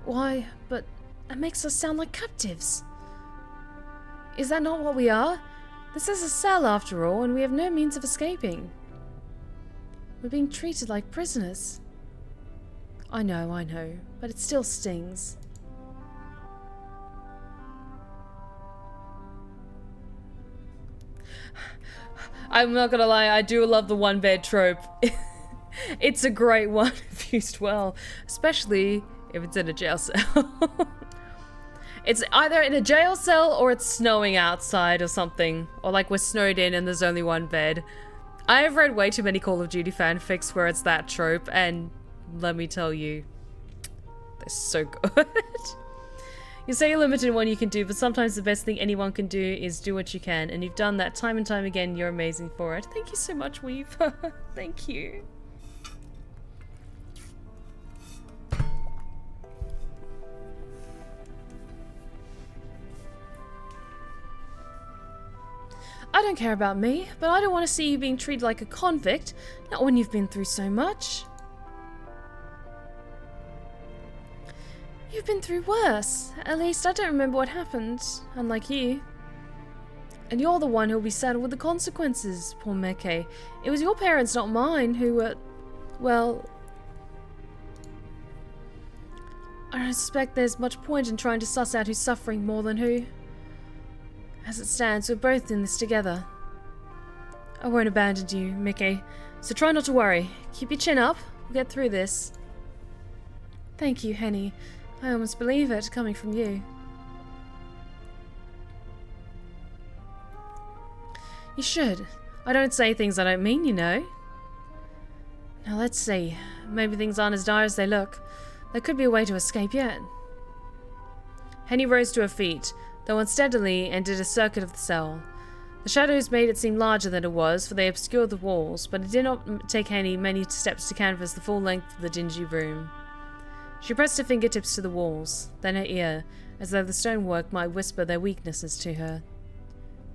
Why, but that makes us sound like captives. Is that not what we are? This is a cell, after all, and we have no means of escaping. We're being treated like prisoners. I know, but it still stings. I'm not gonna lie, I do love the one bed trope. It's a great one if used well, especially if it's in a jail cell. It's either in a jail cell or it's snowing outside or something, or like we're snowed in and there's only one bed. I have read way too many Call of Duty fanfics where it's that trope, and let me tell you, they're so good. You say you're limited in what you can do, but sometimes the best thing anyone can do is do what you can, and you've done that time and time again. You're amazing for it. Thank you so much, Weave. Thank you. I don't care about me, but I don't want to see you being treated like a convict, not when you've been through so much. You've been through worse. At least I don't remember what happened, unlike you. And you're the one who'll be saddled with the consequences, poor Meke. It was your parents, not mine, who were... well... I don't suspect there's much point in trying to suss out who's suffering more than who. As it stands, we're both in this together. I won't abandon you, Meke, so try not to worry. Keep your chin up. We'll get through this. Thank you, Henny. I almost believe it, coming from you. You should. I don't say things I don't mean, you know. Now let's see. Maybe things aren't as dire as they look. There could be a way to escape yet. Henny rose to her feet, though unsteadily, and did a circuit of the cell. The shadows made it seem larger than it was, for they obscured the walls, but it did not take Henny many steps to canvass the full length of the dingy room. She pressed her fingertips to the walls, then her ear, as though the stonework might whisper their weaknesses to her.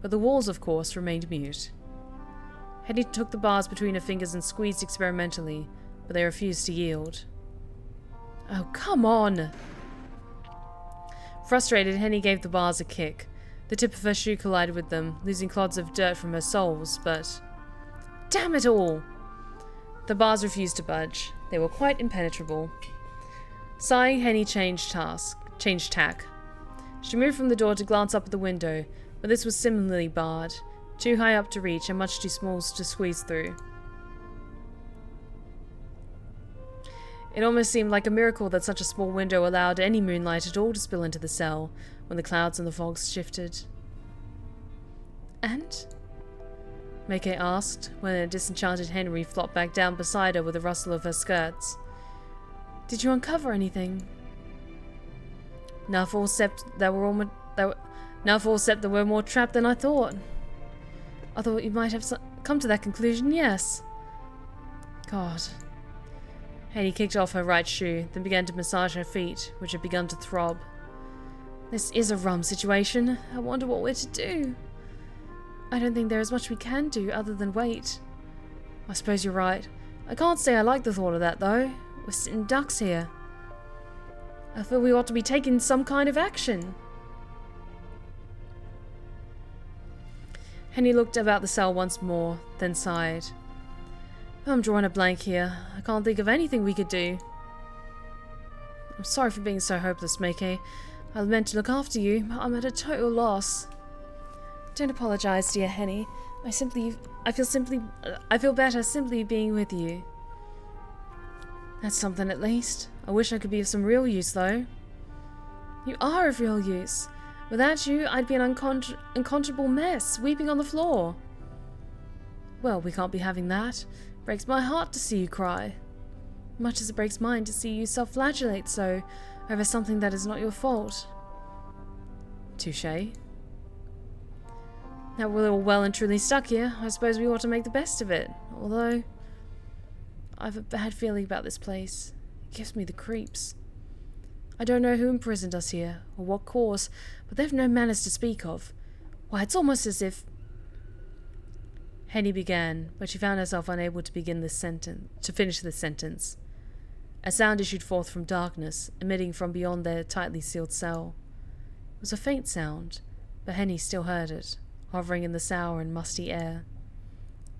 But the walls, of course, remained mute. Henny took the bars between her fingers and squeezed experimentally, but they refused to yield. Oh, come on! Frustrated, Henny gave the bars a kick. The tip of her shoe collided with them, losing clods of dirt from her soles, but... Damn it all! The bars refused to budge. They were quite impenetrable. Sighing, Henny changed tack. She moved from the door to glance up at the window, but this was similarly barred, too high up to reach and much too small to squeeze through. It almost seemed like a miracle that such a small window allowed any moonlight at all to spill into the cell when the clouds and the fogs shifted. And? Meke asked, when a disenchanted Henry flopped back down beside her with a rustle of her skirts. Did you uncover anything? Enough all except that we're more trapped than I thought. I thought you might have come to that conclusion, yes. God. Henny kicked off her right shoe, then began to massage her feet, which had begun to throb. This is a rum situation. I wonder what we're to do. I don't think there is much we can do other than wait. I suppose you're right. I can't say I like the thought of that, though. We're sitting ducks here. I feel we ought to be taking some kind of action. Henny looked about the cell once more, then sighed. I'm drawing a blank here. I can't think of anything we could do. I'm sorry for being so hopeless, Meke. I meant to look after you, but I'm at a total loss. Don't apologize, dear Henny. I feel better simply being with you. That's something at least. I wish I could be of some real use, though. You are of real use. Without you, I'd be an unconscionable mess, weeping on the floor. Well, we can't be having that. Breaks my heart to see you cry. Much as it breaks mine to see you self-flagellate so over something that is not your fault. Touché. Now we're all well and truly stuck here, I suppose we ought to make the best of it. Although, I've a bad feeling about this place. It gives me the creeps. I don't know who imprisoned us here, or what cause, but they've no manners to speak of. Why, it's almost as if... Henny began, but she found herself unable to finish this sentence. A sound issued forth from darkness, emitting from beyond their tightly sealed cell. It was a faint sound, but Henny still heard it, hovering in the sour and musty air.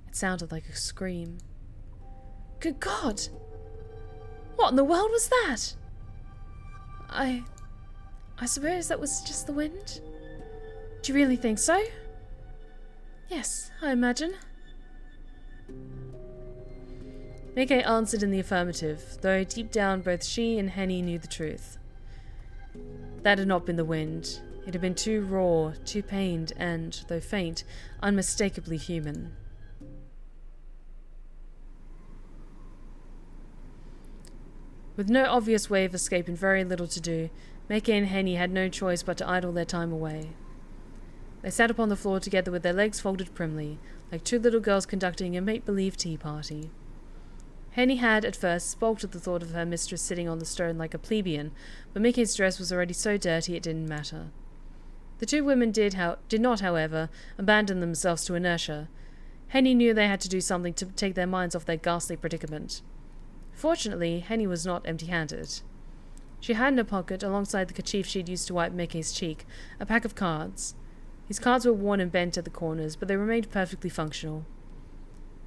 It sounded like a scream. Good God! What in the world was that? I suppose that was just the wind? Do you really think so? Yes, I imagine. Mickey answered in the affirmative, though deep down both she and Henny knew the truth. That had not been the wind. It had been too raw, too pained, and, though faint, unmistakably human. With no obvious way of escape and very little to do, Mickey and Henny had no choice but to idle their time away. They sat upon the floor together with their legs folded primly, like two little girls conducting a make-believe tea party. Henny had, at first, balked at the thought of her mistress sitting on the stone like a plebeian, but Mickey's dress was already so dirty it didn't matter. The two women did not, however, abandon themselves to inertia. Henny knew they had to do something to take their minds off their ghastly predicament. Fortunately, Henny was not empty-handed. She had in her pocket, alongside the kerchief she'd used to wipe Mickey's cheek, a pack of cards. These cards were worn and bent at the corners, but they remained perfectly functional.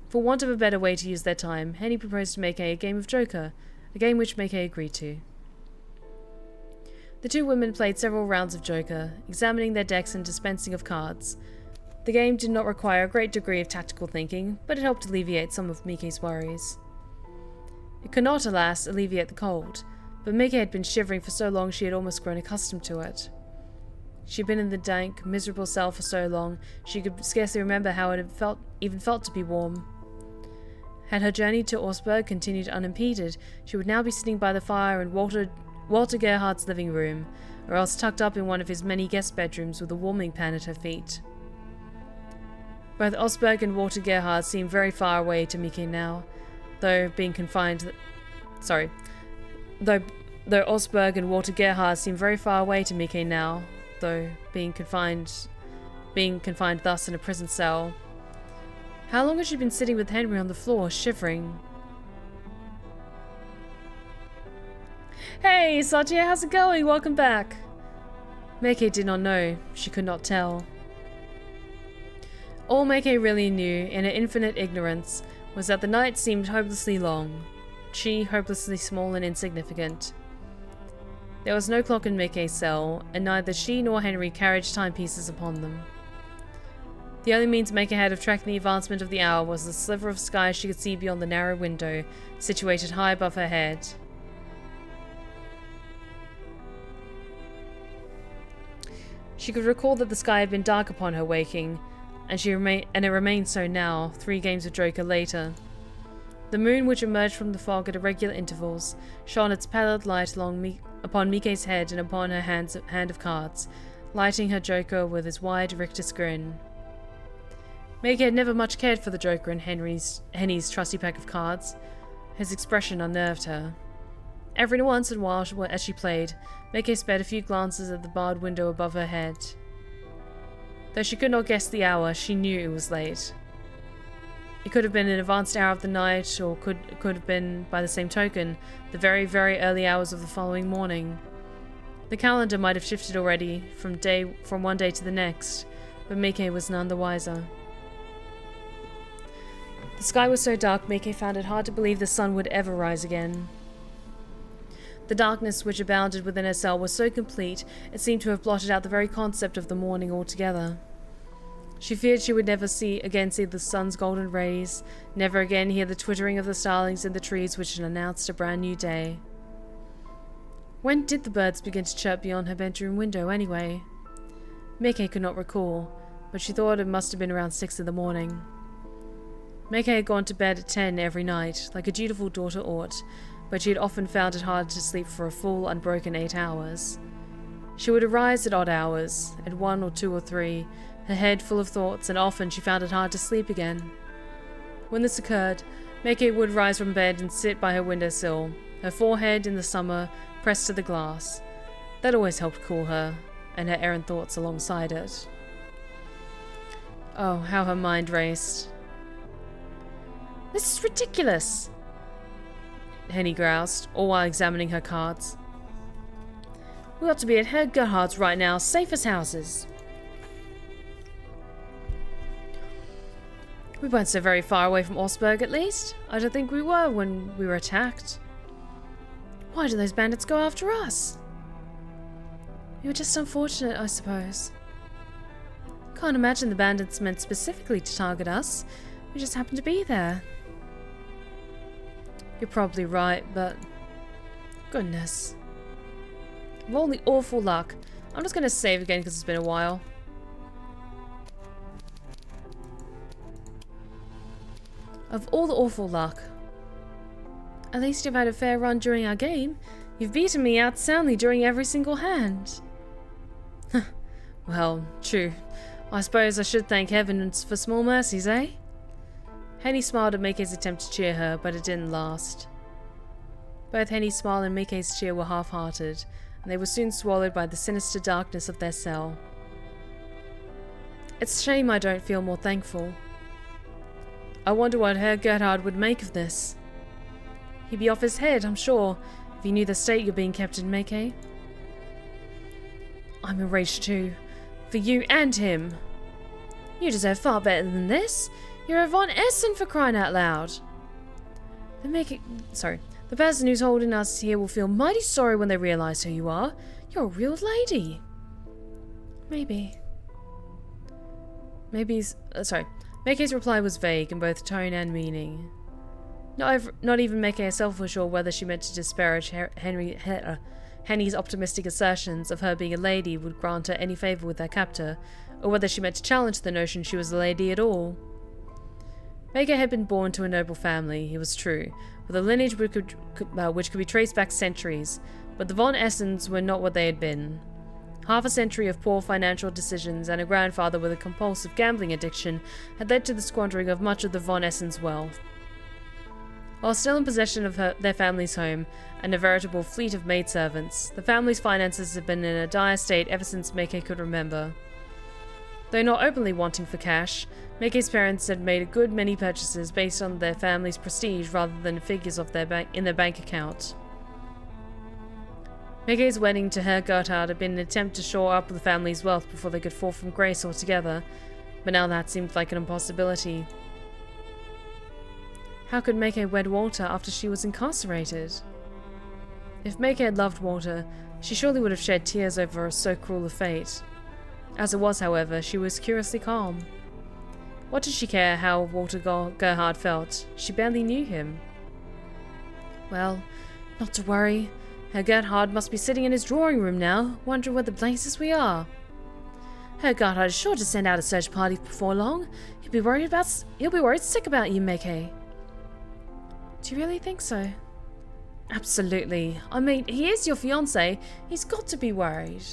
For want of a better way to use their time, Henny proposed to Mickey a game of Joker, a game which Mickey agreed to. The two women played several rounds of Joker, examining their decks and dispensing of cards. The game did not require a great degree of tactical thinking, but it helped alleviate some of Mickey's worries. It could not, alas, alleviate the cold, but Mickey had been shivering for so long she had almost grown accustomed to it. She had been in the dank, miserable cell for so long, she could scarcely remember how it had even felt to be warm. Had her journey to Augsburg continued unimpeded, she would now be sitting by the fire in Walter Gerhardt's living room, or else tucked up in one of his many guest bedrooms with a warming pan at her feet. Both Augsburg and Walter Gerhardt seemed very far away to Mickey now, though Augsburg and Walter Gerhardt seemed very far away to Mickey now, though being confined thus in a prison cell. How long had she been sitting with Henry on the floor, shivering? Hey, Satya, how's it going? Welcome back. Mickey did not know. She could not tell. All Mickey really knew, in her infinite ignorance, was that the night seemed hopelessly long, she hopelessly small and insignificant. There was no clock in Mickey's cell, and neither she nor Henry carried timepieces upon them. The only means Mickey had of tracking the advancement of the hour was the sliver of sky she could see beyond the narrow window, situated high above her head. She could recall that the sky had been dark upon her waking, and it remained so now, 3 games of Joker later. The moon, which emerged from the fog at irregular intervals, shone its pallid light upon Mickey's head and upon her hand of cards, lighting her Joker with his wide rictus grin. Mickey had never much cared for the Joker in Henny's trusty pack of cards. His expression unnerved her. Every once in a while, as she played, Mickey sped a few glances at the barred window above her head. Though she could not guess the hour, she knew it was late. It could have been an advanced hour of the night, or could have been, by the same token, the very, very early hours of the following morning. The calendar might have shifted already, from one day to the next, but Mickey was none the wiser. The sky was so dark, Mickey found it hard to believe the sun would ever rise again. The darkness which abounded within her cell was so complete, it seemed to have blotted out the very concept of the morning altogether. She feared she would never again see the sun's golden rays, never again hear the twittering of the starlings in the trees which had announced a brand new day. When did the birds begin to chirp beyond her bedroom window, anyway? Meike could not recall, but she thought it must have been around 6 in the morning. Meike had gone to bed at 10 every night, like a dutiful daughter ought, but she had often found it hard to sleep for a full, unbroken 8 hours. She would arise at odd hours, at 1 or 2 or 3, her head full of thoughts, and often she found it hard to sleep again. When this occurred, Meike would rise from bed and sit by her windowsill, her forehead in the summer pressed to the glass. That always helped cool her, and her errant thoughts alongside it. Oh, how her mind raced. "This is ridiculous," Henny groused, all while examining her cards. "We ought to be at Herr Gerhard's right now, safe as houses." "We weren't so very far away from Augsburg, at least. I don't think we were when we were attacked. Why do those bandits go after us?" "We were just unfortunate, I suppose. Can't imagine the bandits meant specifically to target us. We just happened to be there." "You're probably right, but... goodness. Of all the awful luck. I'm just going to save again because it's been a while. Of all the awful luck. At least you've had a fair run during our game. You've beaten me out soundly during every single hand." "Well, true. I suppose I should thank heaven for small mercies, eh?" Henny smiled at Meike's attempt to cheer her, but it didn't last. Both Henny's smile and Meike's cheer were half-hearted, and they were soon swallowed by the sinister darkness of their cell. "It's a shame I don't feel more thankful. I wonder what Herr Gerhard would make of this. He'd be off his head, I'm sure, if he knew the state you're being kept in, Meike." "I'm enraged too. For you and him. You deserve far better than this. You're a Von Essen, for crying out loud. The person who's holding us here will feel mighty sorry when they realise who you are. You're a real lady." Maybe. Meike's reply was vague in both tone and meaning. Not even Meike herself was sure whether she meant to disparage Henny's optimistic assertions of her being a lady would grant her any favour with their captor, or whether she meant to challenge the notion she was a lady at all. Meike had been born to a noble family, it was true, with a lineage which could be traced back centuries, but the Von Essens were not what they had been. Half a century of poor financial decisions and a grandfather with a compulsive gambling addiction had led to the squandering of much of the Von Essens' wealth. While still in possession of their family's home and a veritable fleet of maidservants, the family's finances had been in a dire state ever since Meike could remember. Though not openly wanting for cash, Meike's parents had made a good many purchases based on their family's prestige rather than figures in their bank account. Meike's wedding to Herr Gerhard had been an attempt to shore up the family's wealth before they could fall from grace altogether, but now that seemed like an impossibility. How could Meike wed Walter after she was incarcerated? If Meike had loved Walter, she surely would have shed tears over so cruel a fate. As it was, however, she was curiously calm. What did she care how Walter Gerhard felt? She barely knew him. Well, not to worry. Herr Gerhard must be sitting in his drawing room now, wondering where the blazes we are. Herr Gerhard is sure to send out a search party before long. He'll be worried sick about you, Meike. Do you really think so? Absolutely. I mean, he is your fiancé. He's got to be worried.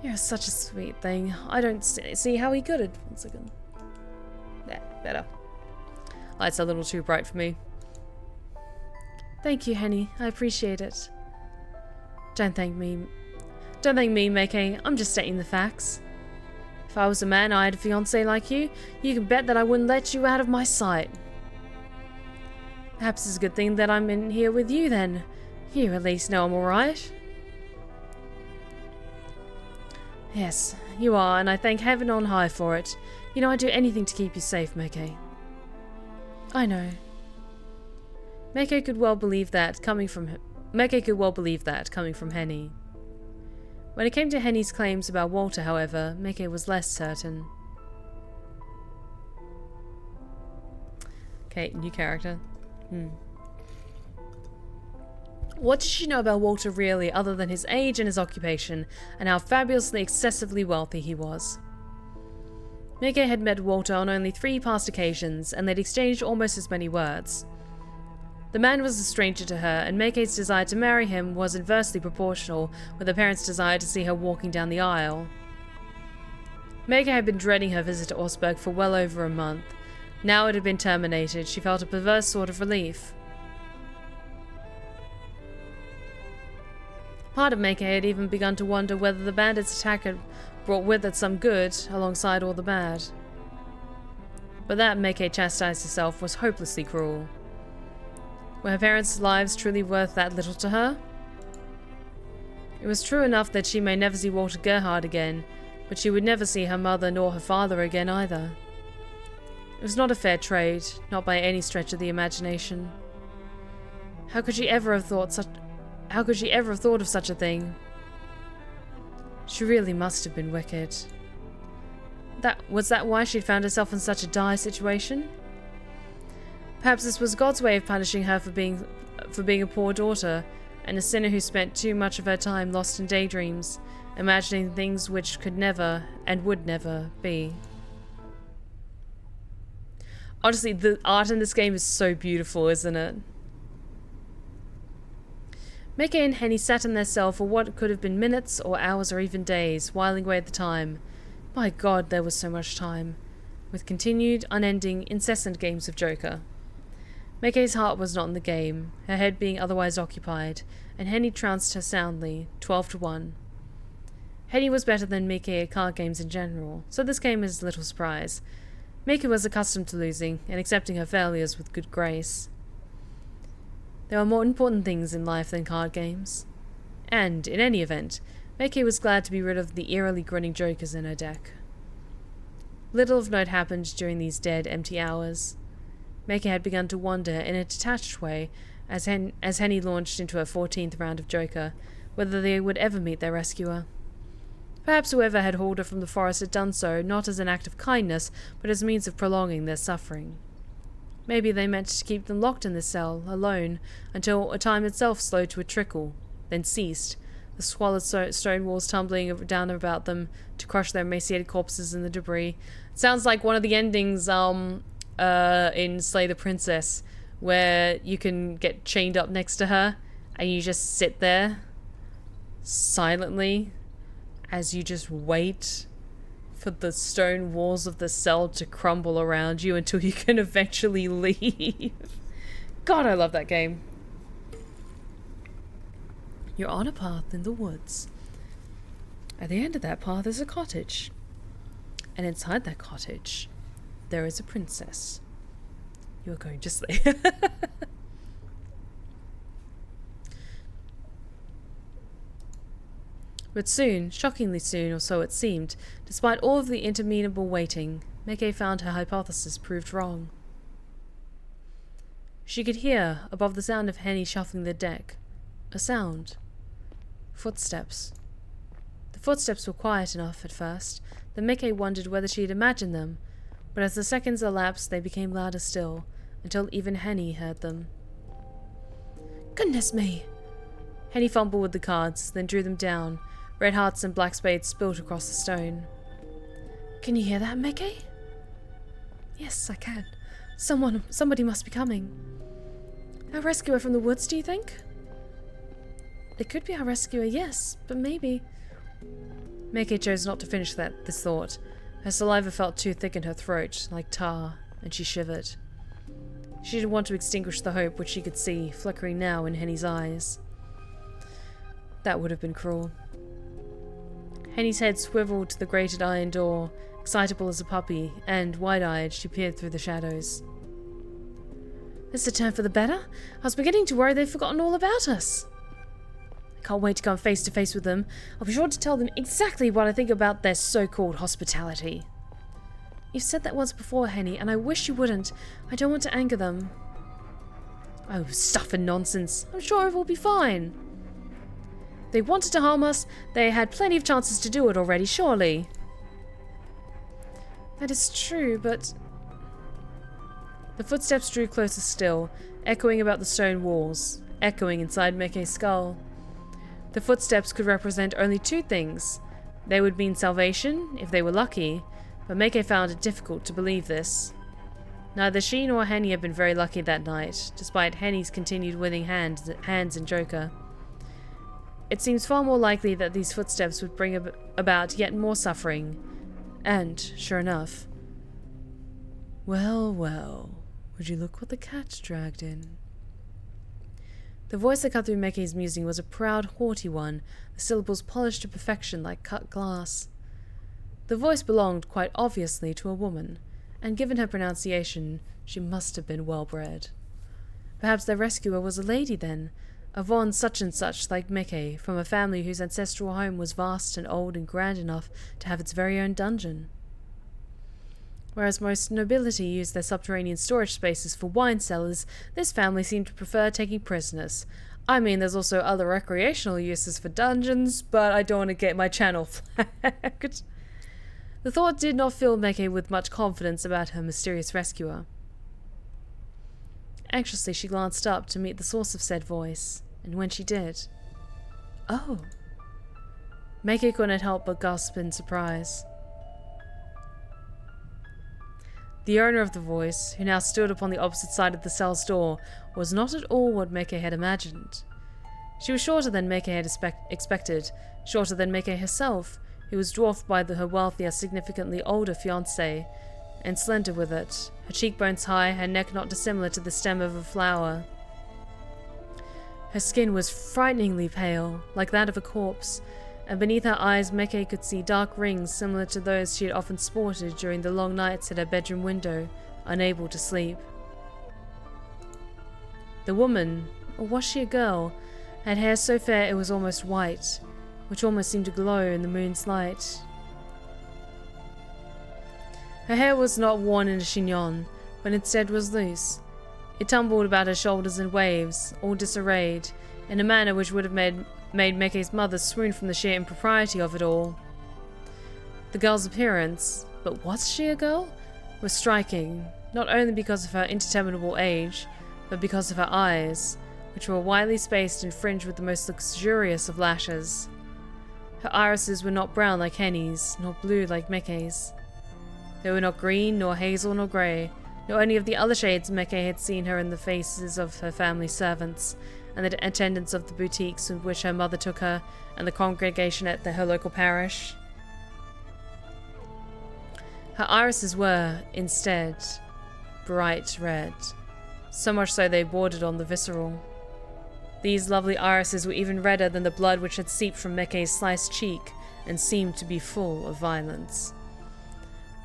You're such a sweet thing. I don't see how he could have. 1 second. Yeah, better. Light's a little too bright for me. Thank you, Henny. I appreciate it. Don't thank me. Don't thank me, Meike. I'm just stating the facts. If I was a man I had a fiancé like you, you can bet that I wouldn't let you out of my sight. Perhaps it's a good thing that I'm in here with you, then. You at least know I'm alright. Yes, you are, and I thank heaven on high for it. You know I'd do anything to keep you safe, Meike. I know. Meike could well believe that coming from Henny. When it came to Henny's claims about Walter, however, Meike was less certain. Okay, new character. What did she know about Walter really, other than his age and his occupation, and how fabulously excessively wealthy he was? Meike had met Walter on only 3 past occasions, and they'd exchanged almost as many words. The man was a stranger to her, and Meike's desire to marry him was inversely proportional with her parents' desire to see her walking down the aisle. Meike had been dreading her visit to Augsburg for well over a month. Now it had been terminated, she felt a perverse sort of relief. Part of Meike had even begun to wonder whether the bandits' attack had brought with it some good alongside all the bad. But that, Meike chastised herself, was hopelessly cruel. Were her parents' lives truly worth that little to her? It was true enough that she may never see Walter Gerhard again, but she would never see her mother nor her father again either. It was not a fair trade, not by any stretch of the imagination. How could she ever have thought of such a thing? She really must have been wicked. Was that why she'd found herself in such a dire situation? Perhaps this was God's way of punishing her for being a poor daughter, and a sinner who spent too much of her time lost in daydreams, imagining things which could never and would never be. Honestly, the art in this game is so beautiful, isn't it? Meike and Henny sat in their cell for what could have been minutes or hours or even days, whiling away at the time. My God, there was so much time. With continued, unending, incessant games of Joker. Meike's heart was not in the game, her head being otherwise occupied, and Henny trounced her soundly, 12-1. Henny was better than Meike at card games in general, so this came as little surprise. Meike was accustomed to losing, and accepting her failures with good grace. There are more important things in life than card games. And, in any event, Meike was glad to be rid of the eerily grinning jokers in her deck. Little of note happened during these dead, empty hours. Meike had begun to wonder, in a detached way, as Henny launched into her 14th round of Joker, whether they would ever meet their rescuer. Perhaps whoever had hauled her from the forest had done so, not as an act of kindness, but as a means of prolonging their suffering. Maybe they meant to keep them locked in the cell, alone, until time itself slowed to a trickle, then ceased, the squalid stone walls tumbling down about them to crush their emaciated corpses in the debris. It sounds like one of the endings in Slay the Princess, where you can get chained up next to her, and you just sit there, silently, as you just wait for the stone walls of the cell to crumble around you until you can eventually leave. God, I love that game. You're on a path in the woods. At the end of that path is a cottage. And inside that cottage, there is a princess. You are going to slay. But soon, shockingly soon, or so it seemed, despite all of the interminable waiting, Meike found her hypothesis proved wrong. She could hear, above the sound of Henny shuffling the deck, a sound. Footsteps. The footsteps were quiet enough at first that Meike wondered whether she had imagined them, but as the seconds elapsed they became louder still, until even Henny heard them. Goodness me! Henny fumbled with the cards, then drew them down. Red hearts and black spades spilled across the stone. Can you hear that, Meike? Yes, I can. Somebody must be coming. Our rescuer from the woods, do you think? They could be our rescuer, yes, but maybe... Meike chose not to finish this thought. Her saliva felt too thick in her throat, like tar, and she shivered. She didn't want to extinguish the hope which she could see, flickering now in Henny's eyes. That would have been cruel. Henny's head swiveled to the grated iron door, excitable as a puppy, and, wide-eyed, she peered through the shadows. This a turn for the better? I was beginning to worry they'd forgotten all about us. I can't wait to come face to face with them. I'll be sure to tell them exactly what I think about their so-called hospitality. You've said that once before, Henny, and I wish you wouldn't. I don't want to anger them. Oh, stuff and nonsense. I'm sure it will be fine. They wanted to harm us. They had plenty of chances to do it already, surely. That is true, but... The footsteps drew closer still, echoing about the stone walls. echoing inside Meke's skull. The footsteps could represent only two things. They would mean salvation, if they were lucky, but Meke found it difficult to believe this. Neither she nor Henny had been very lucky that night, despite Henny's continued winning hands in Joker. It seems far more likely that these footsteps would bring about yet more suffering. And, sure enough... Well, well, would you look what the cat dragged in? The voice that cut through Meke's musing was a proud, haughty one, the syllables polished to perfection like cut glass. The voice belonged, quite obviously, to a woman, and given her pronunciation, she must have been well-bred. Perhaps their rescuer was a lady, then, a Von such-and-such like Meke, from a family whose ancestral home was vast and old and grand enough to have its very own dungeon. Whereas most nobility used their subterranean storage spaces for wine cellars, this family seemed to prefer taking prisoners. I mean, there's also other recreational uses for dungeons, but I don't want to get my channel flagged. The thought did not fill Meke with much confidence about her mysterious rescuer. Anxiously, she glanced up to meet the source of said voice, and when she did... Oh! Meke couldn't help but gasp in surprise. The owner of the voice, who now stood upon the opposite side of the cell's door, was not at all what Meke had imagined. She was shorter than Meke had expected, shorter than Meke herself, who was dwarfed by her wealthier, significantly older fiancé, and slender with it, her cheekbones high, her neck not dissimilar to the stem of a flower. Her skin was frighteningly pale, like that of a corpse, and beneath her eyes Meke could see dark rings similar to those she had often sported during the long nights at her bedroom window, unable to sleep. The woman, or was she a girl, had hair so fair it was almost white, which almost seemed to glow in the moon's light. Her hair was not worn in a chignon, but instead was loose. It tumbled about her shoulders in waves, all disarrayed, in a manner which would have made Meke's mother swoon from the sheer impropriety of it all. The girl's appearance, but was she a girl, was striking, not only because of her interminable age, but because of her eyes, which were widely spaced and fringed with the most luxurious of lashes. Her irises were not brown like Henny's, nor blue like Meke's. They were not green, nor hazel, nor grey, nor any of the other shades Meke had seen her in the faces of her family servants, and the attendants of the boutiques in which her mother took her, and the congregation at her local parish. Her irises were, instead, bright red, so much so they bordered on the visceral. These lovely irises were even redder than the blood which had seeped from Meke's sliced cheek, and seemed to be full of violence.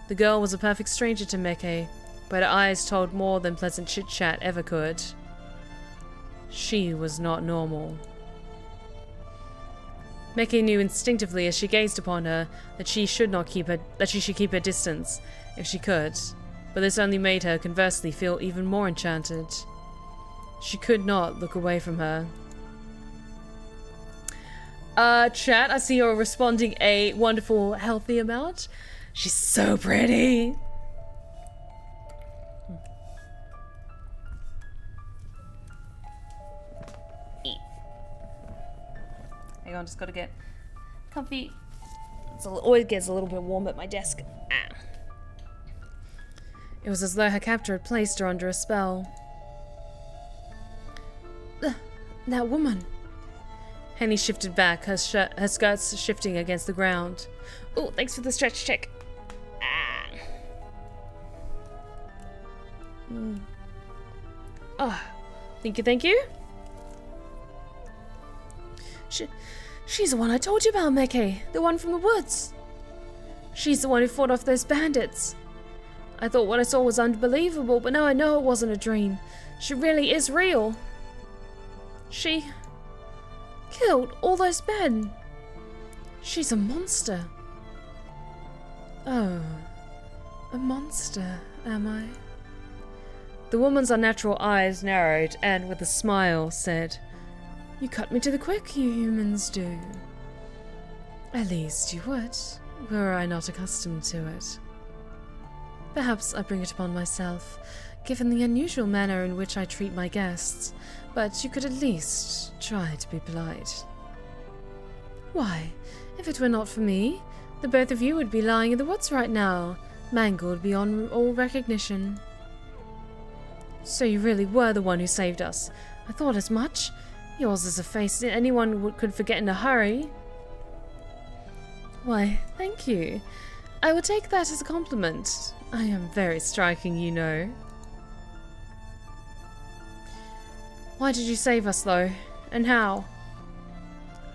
The girl was a perfect stranger to Meke, but her eyes told more than pleasant chit-chat ever could. She was not normal. Meke knew instinctively as she gazed upon her that she should keep her distance, if she could, but this only made her, conversely, feel even more enchanted. She could not look away from her. Chat, I see you're responding a wonderful, healthy amount. She's so pretty! Hang on, just gotta get comfy. It always gets a little bit warm at my desk. Ah. It was as though her captor had placed her under a spell. That woman. Henny shifted back, her skirts shifting against the ground. Oh, thanks for the stretch check. Ah. Oh, thank you. She's the one I told you about, Meke. The one from the woods. She's the one who fought off those bandits. I thought what I saw was unbelievable, but now I know it wasn't a dream. She really is real. She killed all those men. She's a monster. Oh, a monster, am I? The woman's unnatural eyes narrowed and, with a smile, said, "You cut me to the quick, you humans do. At least you would, were I not accustomed to it. Perhaps I bring it upon myself. given the unusual manner in which I treat my guests, but you could at least try to be polite. Why, if it were not for me, the both of you would be lying in the woods right now, mangled beyond all recognition. So you really were the one who saved us. I thought as much. Yours is a face anyone could forget in a hurry. Why, thank you. I will take that as a compliment. I am very striking, you know. Why did you save us, though? And how?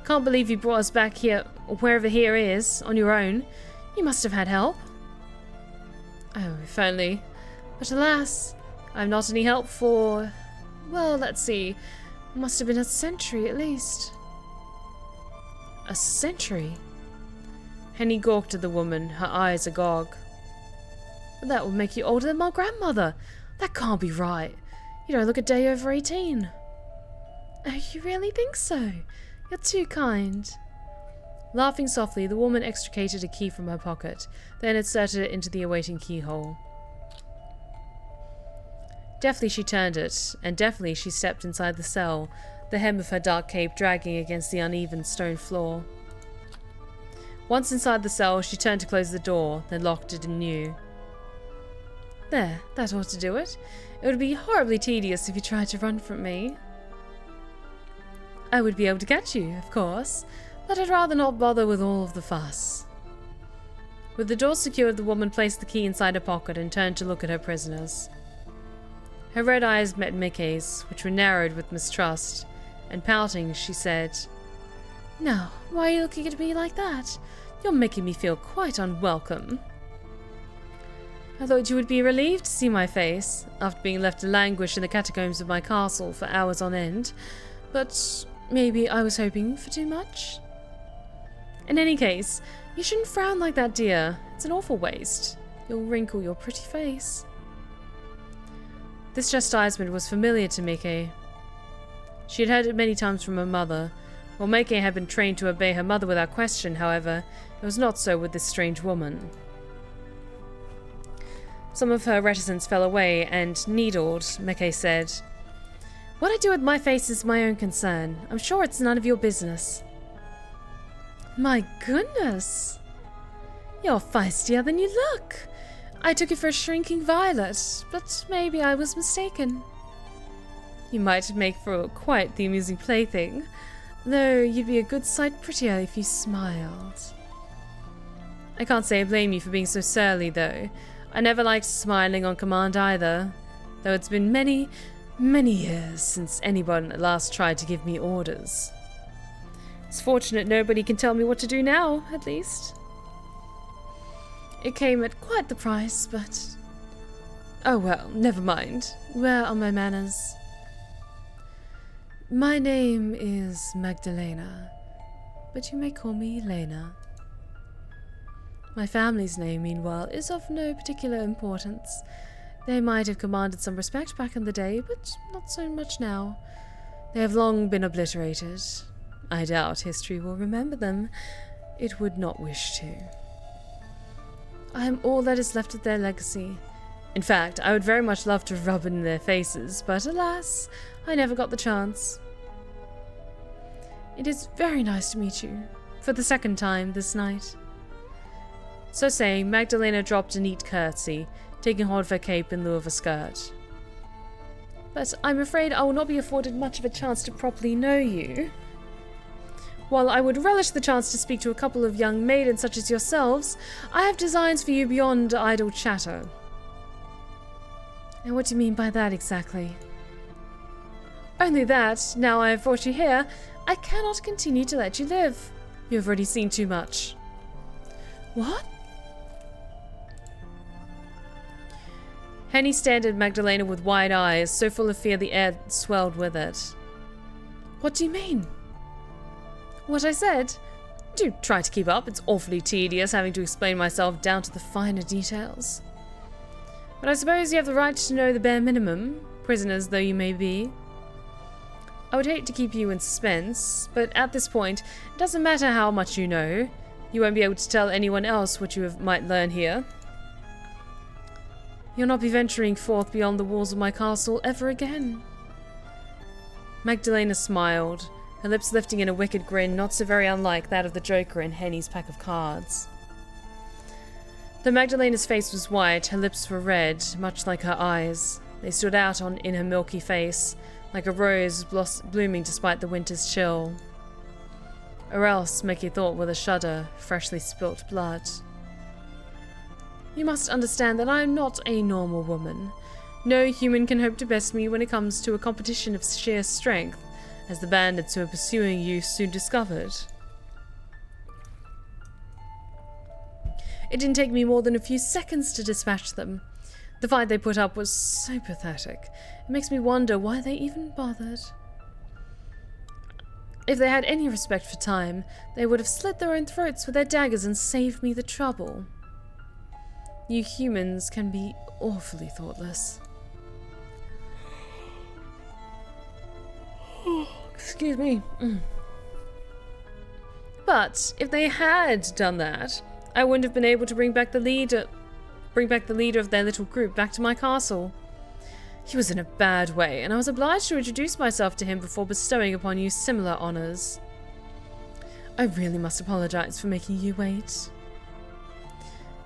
Can't believe you brought us back here, or wherever here is, on your own. You must have had help. Oh, if only. But alas, I'm not any help for... well, let's see. It must have been a century at least. A century? Henny gawked at the woman, her eyes agog. But that would make you older than my grandmother. That can't be right. You don't look a day over 18. Oh, you really think so? You're too kind. Laughing softly, the woman extricated a key from her pocket, then inserted it into the awaiting keyhole. Deftly she turned it, and deftly she stepped inside the cell, the hem of her dark cape dragging against the uneven stone floor. Once inside the cell, she turned to close the door, then locked it anew. There, that ought to do it. It would be horribly tedious if you tried to run from me. I would be able to catch you, of course, but I'd rather not bother with all of the fuss. With the door secured, the woman placed the key inside her pocket and turned to look at her prisoners. Her red eyes met Mickey's, which were narrowed with mistrust, and pouting, she said, Now, why are you looking at me like that? You're making me feel quite unwelcome. I thought you would be relieved to see my face, after being left to languish in the catacombs of my castle for hours on end, but maybe I was hoping for too much? In any case, you shouldn't frown like that, dear. It's an awful waste. You'll wrinkle your pretty face. This chastisement was familiar to Mickey. She had heard it many times from her mother. While Mickey had been trained to obey her mother without question, however, it was not so with this strange woman. Some of her reticence fell away, and, needled, Mickey said, What I do with my face is my own concern. I'm sure it's none of your business. My goodness! You're feistier than you look. I took you for a shrinking violet, but maybe I was mistaken. You might make for quite the amusing plaything, though you'd be a good sight prettier if you smiled. I can't say I blame you for being so surly, though. I never liked smiling on command either, though it's been many, many years since anyone at last tried to give me orders. It's fortunate nobody can tell me what to do now, at least. It came at quite the price, but... Oh well, never mind. Where are my manners? My name is Magdalena, but you may call me Lena. My family's name, meanwhile, is of no particular importance. They might have commanded some respect back in the day, but not so much now. They have long been obliterated. I doubt history will remember them. It would not wish to. I am all that is left of their legacy. In fact, I would very much love to rub it in their faces, but alas, I never got the chance. It is very nice to meet you, for the second time this night. So saying, Magdalena dropped a neat curtsy, taking hold of her cape in lieu of a skirt. But I'm afraid I will not be afforded much of a chance to properly know you. While I would relish the chance to speak to a couple of young maidens such as yourselves, I have designs for you beyond idle chatter. And what do you mean by that exactly? Only that, now I have brought you here, I cannot continue to let you live. You have already seen too much. What? Henny stared at Magdalena with wide eyes, so full of fear the air swelled with it. What do you mean? What I said? Do try to keep up. It's awfully tedious having to explain myself down to the finer details. But I suppose you have the right to know the bare minimum, prisoners though you may be. I would hate to keep you in suspense, but at this point, it doesn't matter how much you know. You won't be able to tell anyone else what you might learn here. You'll not be venturing forth beyond the walls of my castle ever again. Magdalena smiled, her lips lifting in a wicked grin not so very unlike that of the Joker in Henny's pack of cards. Though Magdalena's face was white, her lips were red, much like her eyes. They stood out in her milky face, like a rose blooming despite the winter's chill. Or else, Mickey thought with a shudder, freshly spilt blood. You must understand that I am not a normal woman. No human can hope to best me when it comes to a competition of sheer strength, as the bandits who are pursuing you soon discovered. It didn't take me more than a few seconds to dispatch them. The fight they put up was so pathetic. It makes me wonder why they even bothered. If they had any respect for time, they would have slit their own throats with their daggers and saved me the trouble. You humans can be awfully thoughtless. Excuse me. But if they had done that, I wouldn't have been able to bring back the leader of their little group back to my castle. He was in a bad way, and I was obliged to introduce myself to him before bestowing upon you similar honors. I really must apologize for making you wait.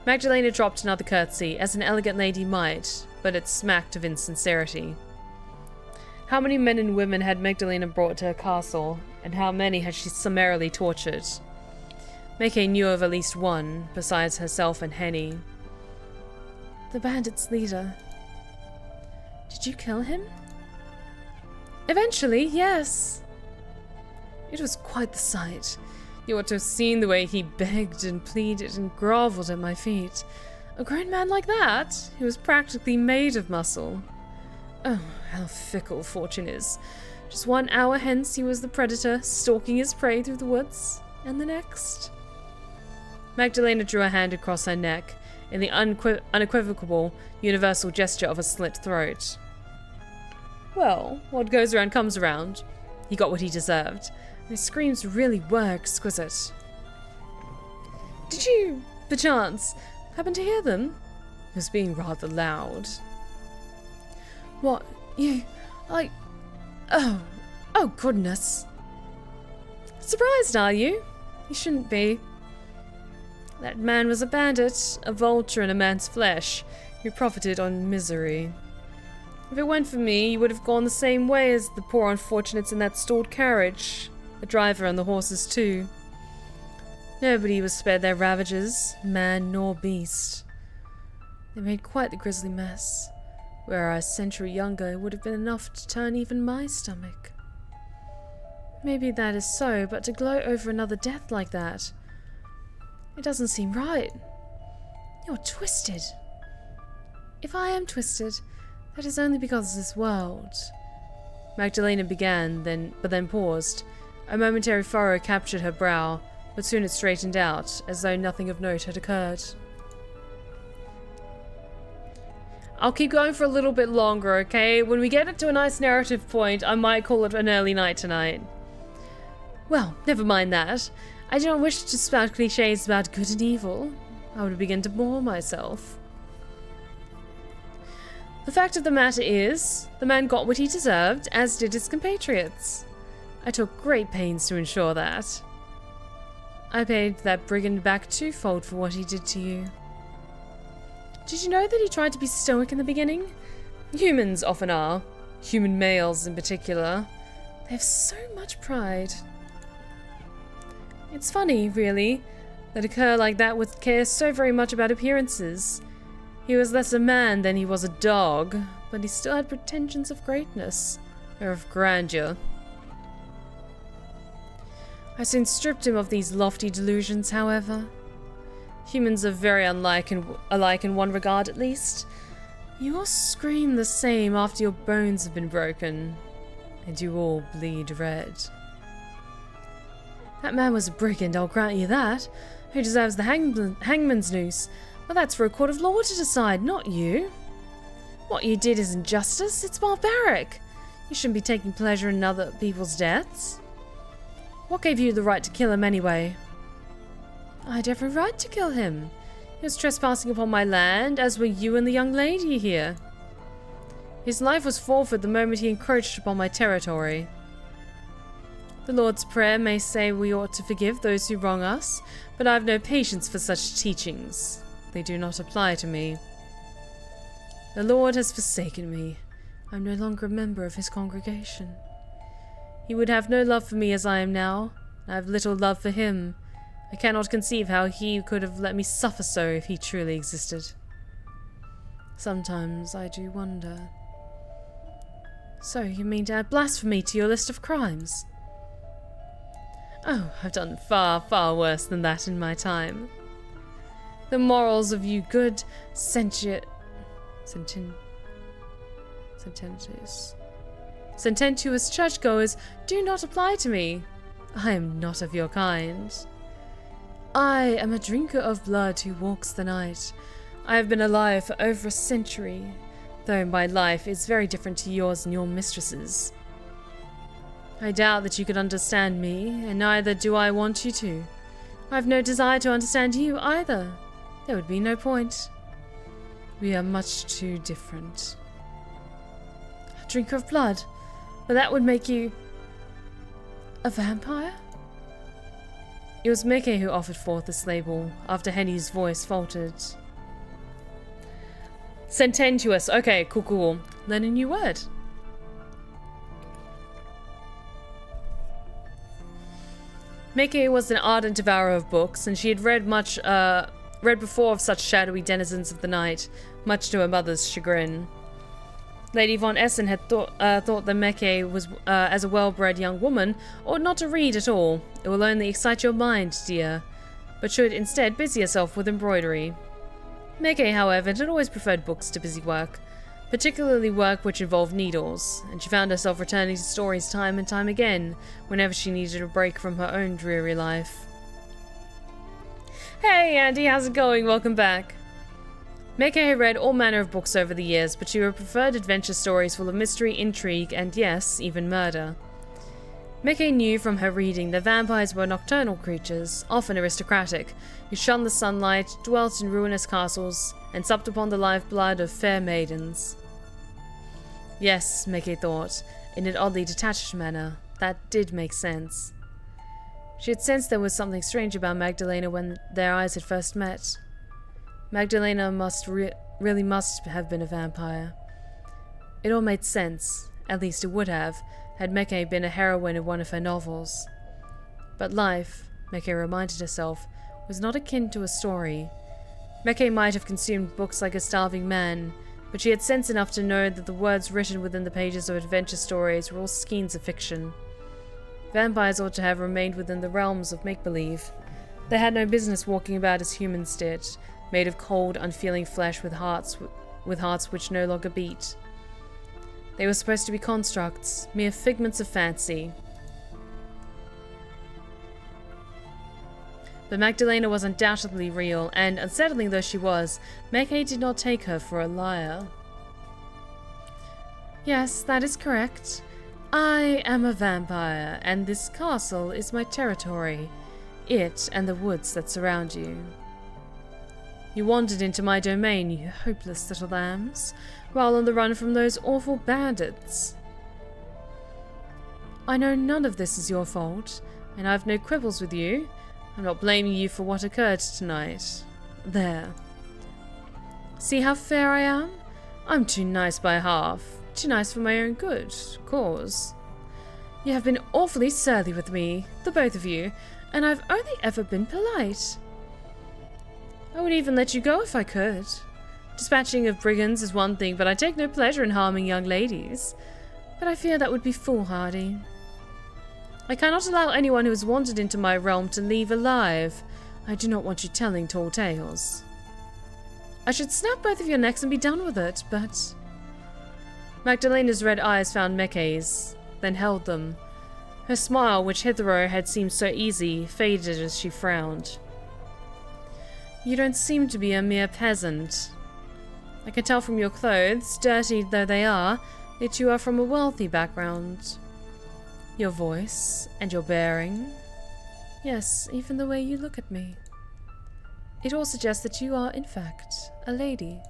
Magdalena dropped another curtsy, as an elegant lady might, but it smacked of insincerity. How many men and women had Magdalena brought to her castle, and how many had she summarily tortured? Mackay knew of at least one, besides herself and Henny. The bandit's leader. Did you kill him? Eventually, yes. It was quite the sight. You ought to have seen the way he begged and pleaded and grovelled at my feet. A grown man like that, who was practically made of muscle. Oh, how fickle fortune is. Just 1 hour hence he was the predator, stalking his prey through the woods, and the next. Magdalena drew her hand across her neck, in the unequivocal, universal gesture of a slit throat. Well, what goes around comes around. He got what he deserved. His screams really were exquisite. Did you, perchance, happen to hear them? He was being rather loud. What? You... Oh, goodness. Surprised, are you? You shouldn't be. That man was a bandit, a vulture in a man's flesh, who profited on misery. If it weren't for me, you would have gone the same way as the poor unfortunates in that stalled carriage. The driver and the horses, too. Nobody was spared their ravages, man nor beast. They made quite the grisly mess, where a century younger would have been enough to turn even my stomach. Maybe that is so, but to gloat over another death like that, it doesn't seem right. You're twisted. If I am twisted, that is only because of this world. Magdalena began, but then paused. A momentary furrow captured her brow, but soon it straightened out, as though nothing of note had occurred. I'll keep going for a little bit longer, okay? When we get to a nice narrative point, I might call it an early night tonight. Well, never mind that. I do not wish to spout cliches about good and evil. I would begin to bore myself. The fact of the matter is, the man got what he deserved, as did his compatriots. I took great pains to ensure that. I paid that brigand back twofold for what he did to you. Did you know that he tried to be stoic in the beginning? Humans often are. Human males in particular. They have so much pride. It's funny, really, that a cur like that would care so very much about appearances. He was less a man than he was a dog, but he still had pretensions of greatness, or of grandeur. I soon stripped him of these lofty delusions, however. Humans are very alike in one regard, at least. You all scream the same after your bones have been broken, and you all bleed red. That man was a brigand, I'll grant you that, who deserves the hangman's noose, but that's for a court of law to decide, not you. What you did isn't justice, it's barbaric. You shouldn't be taking pleasure in other people's deaths. What gave you the right to kill him anyway? I had every right to kill him. He was trespassing upon my land, as were you and the young lady here. His life was forfeit the moment he encroached upon my territory. The Lord's Prayer may say we ought to forgive those who wrong us, but I have no patience for such teachings. They do not apply to me. The Lord has forsaken me. I am no longer a member of his congregation. He would have no love for me as I am now. I have little love for him. I cannot conceive how he could have let me suffer so if he truly existed. Sometimes I do wonder. So you mean to add blasphemy to your list of crimes? Oh, I've done far, far worse than that in my time. The morals of you good, sententious churchgoers do not apply to me. I am not of your kind. I am a drinker of blood who walks the night. I have been alive for over a century, though my life is very different to yours and your mistress's. I doubt that you could understand me, and neither do I want you to. I have no desire to understand you either. There would be no point. We are much too different. A drinker of blood? But that would make you a vampire? It was Meke who offered forth this label, after Henny's voice faltered. Sententious. Okay, cool. Learn a new word. Meke was an ardent devourer of books, and she had read before of such shadowy denizens of the night, much to her mother's chagrin. Lady von Essen had thought that Meke was, as a well-bred young woman, ought not to read at all. It will only excite your mind, dear, but should instead busy herself with embroidery. Meke, however, had always preferred books to busy work, particularly work which involved needles, and she found herself returning to stories time and time again, whenever she needed a break from her own dreary life. Hey, Andy, how's it going? Welcome back. Meke had read all manner of books over the years, but she preferred adventure stories full of mystery, intrigue, and yes, even murder. Meke knew from her reading that vampires were nocturnal creatures, often aristocratic, who shunned the sunlight, dwelt in ruinous castles, and supped upon the lifeblood of fair maidens. Yes, Meke thought, in an oddly detached manner, that did make sense. She had sensed there was something strange about Magdalena when their eyes had first met. Magdalena really must have been a vampire. It all made sense, at least it would have, had Meke been a heroine of one of her novels. But life, Meke reminded herself, was not akin to a story. Meke might have consumed books like a starving man, but she had sense enough to know that the words written within the pages of adventure stories were all skeins of fiction. Vampires ought to have remained within the realms of make-believe. They had no business walking about as humans did, made of cold, unfeeling flesh with hearts which no longer beat. They were supposed to be constructs, mere figments of fancy. But Magdalena was undoubtedly real, and unsettling though she was, Meke did not take her for a liar. Yes, that is correct. I am a vampire, and this castle is my territory. It and the woods that surround you. You wandered into my domain, you hopeless little lambs, while on the run from those awful bandits. I know none of this is your fault, and I have no quibbles with you. I'm not blaming you for what occurred tonight. There. See how fair I am? I'm too nice by half. Too nice for my own good cause. You have been awfully surly with me, the both of you, and I've only ever been polite. I would even let you go if I could. Dispatching of brigands is one thing, but I take no pleasure in harming young ladies. But I fear that would be foolhardy. I cannot allow anyone who has wandered into my realm to leave alive. I do not want you telling tall tales. I should snap both of your necks and be done with it, but... Magdalena's red eyes found Meke's, then held them. Her smile, which hitherto had seemed so easy, faded as she frowned. You don't seem to be a mere peasant. I can tell from your clothes, dirty though they are, that you are from a wealthy background. Your voice, and your bearing. Yes, even the way you look at me. It all suggests that you are, in fact, a lady.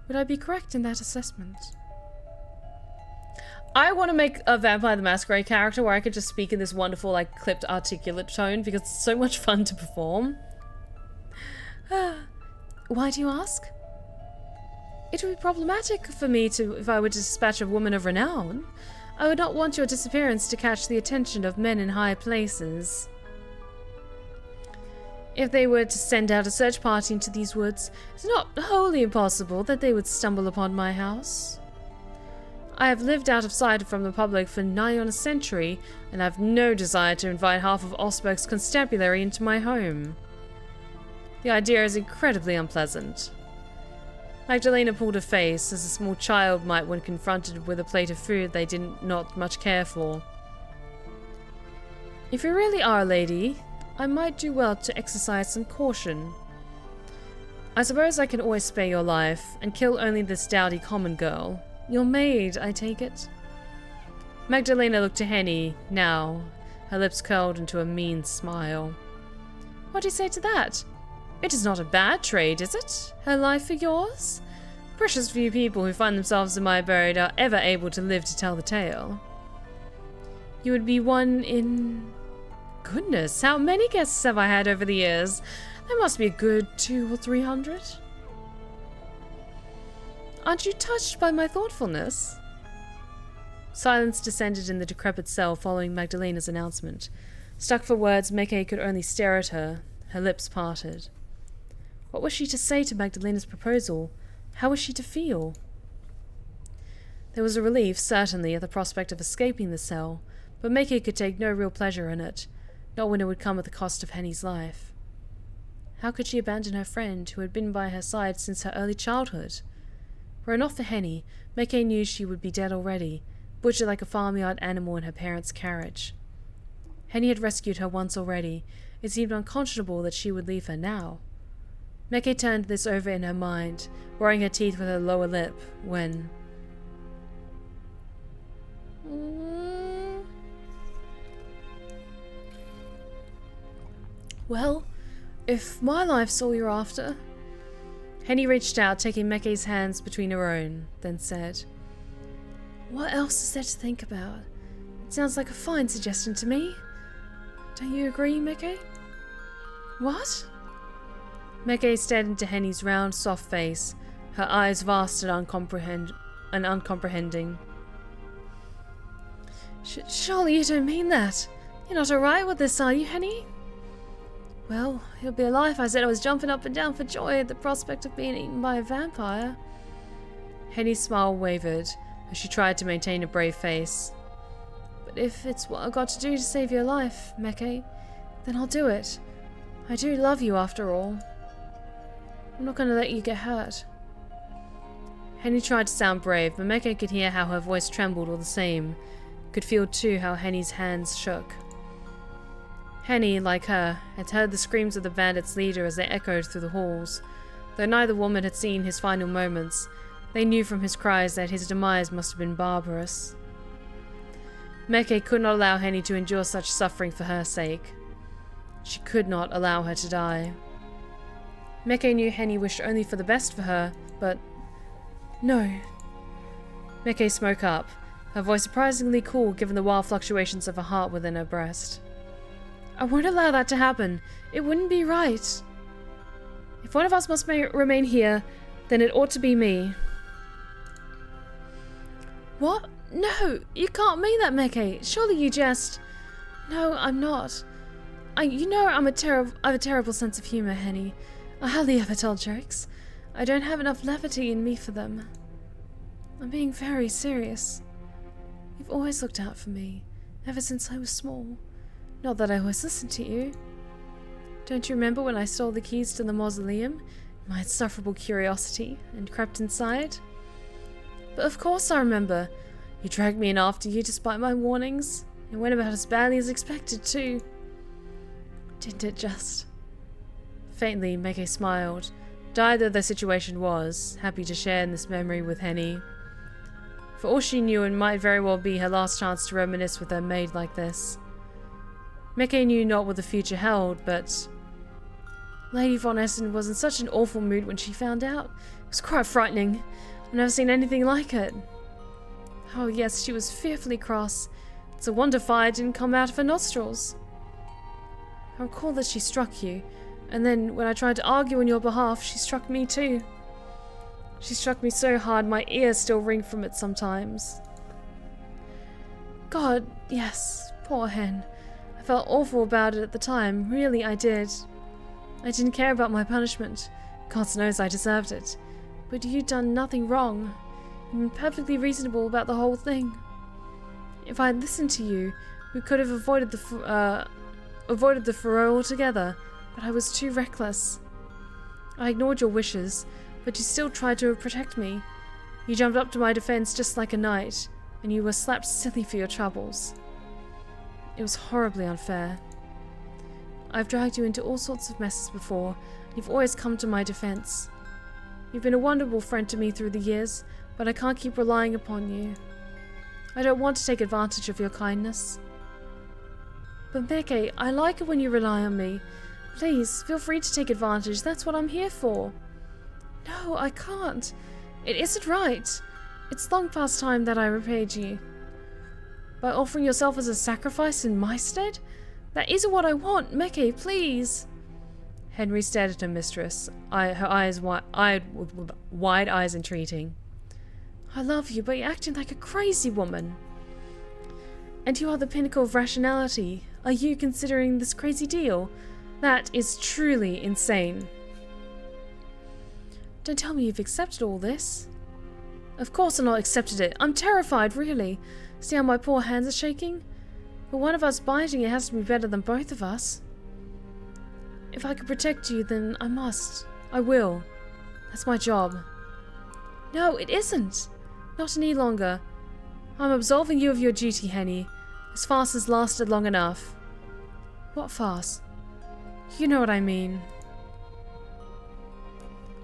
Would I be correct in that assessment? I want to make a Vampire the Masquerade character where I could just speak in this wonderful, like, clipped, articulate tone because it's so much fun to perform. Why do you ask? It would be problematic for me if I were to dispatch a woman of renown. I would not want your disappearance to catch the attention of men in high places. If they were to send out a search party into these woods, it's not wholly impossible that they would stumble upon my house. I have lived out of sight from the public for nigh on a century, and I have no desire to invite half of Osberg's constabulary into my home. The idea is incredibly unpleasant. Magdalena pulled her face, as a small child might when confronted with a plate of food they did not much care for. If you really are a lady, I might do well to exercise some caution. I suppose I can always spare your life, and kill only this dowdy common girl. Your maid, I take it. Magdalena looked to Henny, now, her lips curled into a mean smile. What do you say to that? It is not a bad trade, is it? Her life for yours? Precious few people who find themselves in my abode are ever able to live to tell the tale. You would be one in... Goodness, how many guests have I had over the years? There must be a good 200 or 300. Aren't you touched by my thoughtfulness? Silence descended in the decrepit cell following Magdalena's announcement. Stuck for words, Meke could only stare at her, her lips parted. What was she to say to Magdalena's proposal? How was she to feel? There was a relief, certainly, at the prospect of escaping the cell, but Meke could take no real pleasure in it, not when it would come at the cost of Henny's life. How could she abandon her friend, who had been by her side since her early childhood? Were it not for Henny, Meke knew she would be dead already, butchered like a farmyard animal in her parents' carriage. Henny had rescued her once already. It seemed unconscionable that she would leave her now. Meke turned this over in her mind, worrying her teeth with her lower lip, when... Well, if my life's all you're after... Henny reached out, taking Meke's hands between her own, then said, What else is there to think about? It sounds like a fine suggestion to me. Don't you agree, Meke? What? Meke stared into Henny's round, soft face, her eyes vast and uncomprehending. Surely you don't mean that. You're not alright with this, are you, Henny? Well, he'll be alive. I said I was jumping up and down for joy at the prospect of being eaten by a vampire. Henny's smile wavered as she tried to maintain a brave face. But if it's what I've got to do to save your life, Meke, then I'll do it. I do love you after all. I'm not going to let you get hurt. Henny tried to sound brave, but Meke could hear how her voice trembled all the same. Could feel too how Henny's hands shook. Henny, like her, had heard the screams of the bandits' leader as they echoed through the halls. Though neither woman had seen his final moments, they knew from his cries that his demise must have been barbarous. Meke could not allow Henny to endure such suffering for her sake. She could not allow her to die. Meke knew Henny wished only for the best for her, but... No. Meke spoke up, her voice surprisingly cool given the wild fluctuations of her heart within her breast. I won't allow that to happen. It wouldn't be right. If one of us must remain here, then it ought to be me. What? No, you can't mean that, Meke. Surely you jest. No, I'm not. You know I have a terrible sense of humor, Henny. I hardly ever tell jokes. I don't have enough levity in me for them. I'm being very serious. You've always looked out for me, ever since I was small. Not that I always listened to you. Don't you remember when I stole the keys to the mausoleum, my insufferable curiosity, and crept inside? But of course I remember. You dragged me in after you despite my warnings. It went about as badly as expected, too. Didn't it just? Faintly, Meke smiled, dire though the situation was, happy to share in this memory with Henny. For all she knew, it might very well be her last chance to reminisce with her maid like this. Meke knew not what the future held, but... Lady von Essen was in such an awful mood when she found out. It was quite frightening. I've never seen anything like it. Oh yes, she was fearfully cross. It's a wonder fire didn't come out of her nostrils. I recall that she struck you, and then when I tried to argue on your behalf, she struck me too. She struck me so hard my ears still ring from it sometimes. God, yes, poor hen. I felt awful about it at the time, really I did. I didn't care about my punishment. God knows I deserved it. But you'd done nothing wrong. You'd been perfectly reasonable about the whole thing. If I had listened to you, we could have avoided the furrow altogether, but I was too reckless. I ignored your wishes, but you still tried to protect me. You jumped up to my defense just like a knight, and you were slapped silly for your troubles. It was horribly unfair. I've dragged you into all sorts of messes before, and you've always come to my defense. You've been a wonderful friend to me through the years, but I can't keep relying upon you. I don't want to take advantage of your kindness. But Meke, I like it when you rely on me. Please, feel free to take advantage. That's what I'm here for. No, I can't. It isn't right. It's long past time that I repaid you. By offering yourself as a sacrifice in my stead? That isn't what I want. Meke, please. Henry stared at her mistress, her eyes with wide eyes entreating. I love you, but you're acting like a crazy woman. And you are the pinnacle of rationality. Are you considering this crazy deal? That is truly insane. Don't tell me you've accepted all this. Of course I've not accepted it. I'm terrified, really. See how my poor hands are shaking? For one of us biting, it has to be better than both of us. If I could protect you, then I must. I will. That's my job. No, it isn't. Not any longer. I'm absolving you of your duty, Henny. This farce has lasted long enough. What farce? You know what I mean.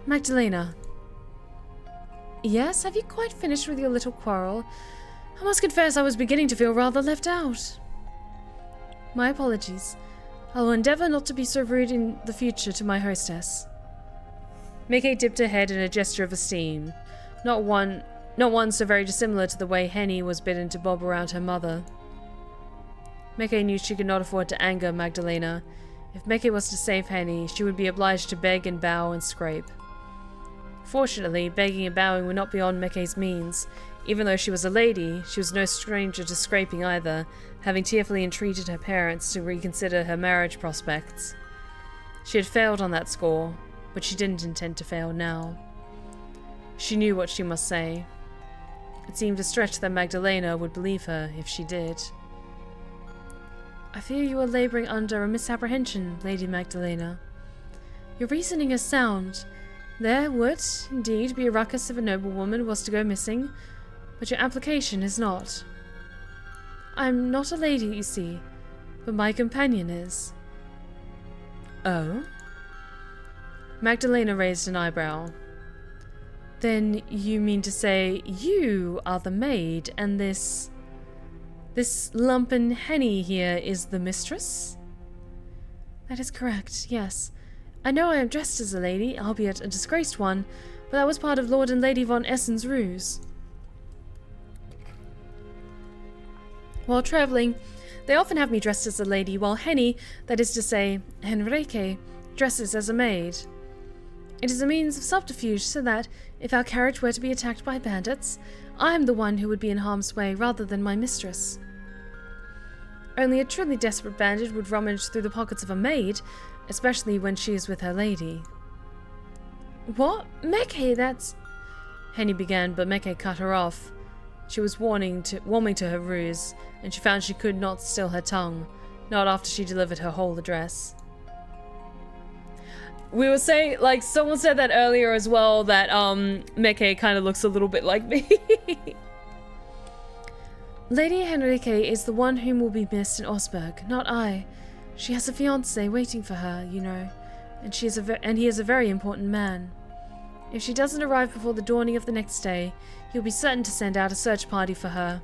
Magdalena. Yes, have you quite finished with your little quarrel? I must confess I was beginning to feel rather left out. My apologies. I will endeavour not to be so rude in the future to my hostess. Meke dipped her head in a gesture of esteem, not one so very dissimilar to the way Henny was bidden to bob around her mother. Meke knew she could not afford to anger Magdalena. If Meke was to save Henny, she would be obliged to beg and bow and scrape. Fortunately, begging and bowing were not beyond Meke's means. Even though she was a lady, she was no stranger to scraping either, having tearfully entreated her parents to reconsider her marriage prospects. She had failed on that score, but she didn't intend to fail now. She knew what she must say. It seemed a stretch that Magdalena would believe her if she did. I fear you are labouring under a misapprehension, Lady Magdalena. Your reasoning is sound. There would, indeed, be a ruckus if a noblewoman was to go missing, but your application is not. I'm not a lady, you see, but my companion is. Oh? Magdalena raised an eyebrow. Then you mean to say you are the maid, and this lumpen Henny here is the mistress? That is correct, yes. I know I am dressed as a lady, albeit a disgraced one, but that was part of Lord and Lady von Essen's ruse. While travelling, they often have me dressed as a lady, while Henny, that is to say, Henrique, dresses as a maid. It is a means of subterfuge so that, if our carriage were to be attacked by bandits, I am the one who would be in harm's way rather than my mistress. Only a truly desperate bandit would rummage through the pockets of a maid, especially when she is with her lady. What? Meke, that's... Henny began, but Meke cut her off. She was warming to her ruse, and she found she could not still her tongue, not after she delivered her whole address. We were saying, like, someone said that earlier as well, that, Meke kind of looks a little bit like me. Lady Henrique is the one whom will be missed in Osberg, not I. She has a fiancé waiting for her, you know, and he is a very important man. If she doesn't arrive before the dawning of the next day, he'll be certain to send out a search party for her.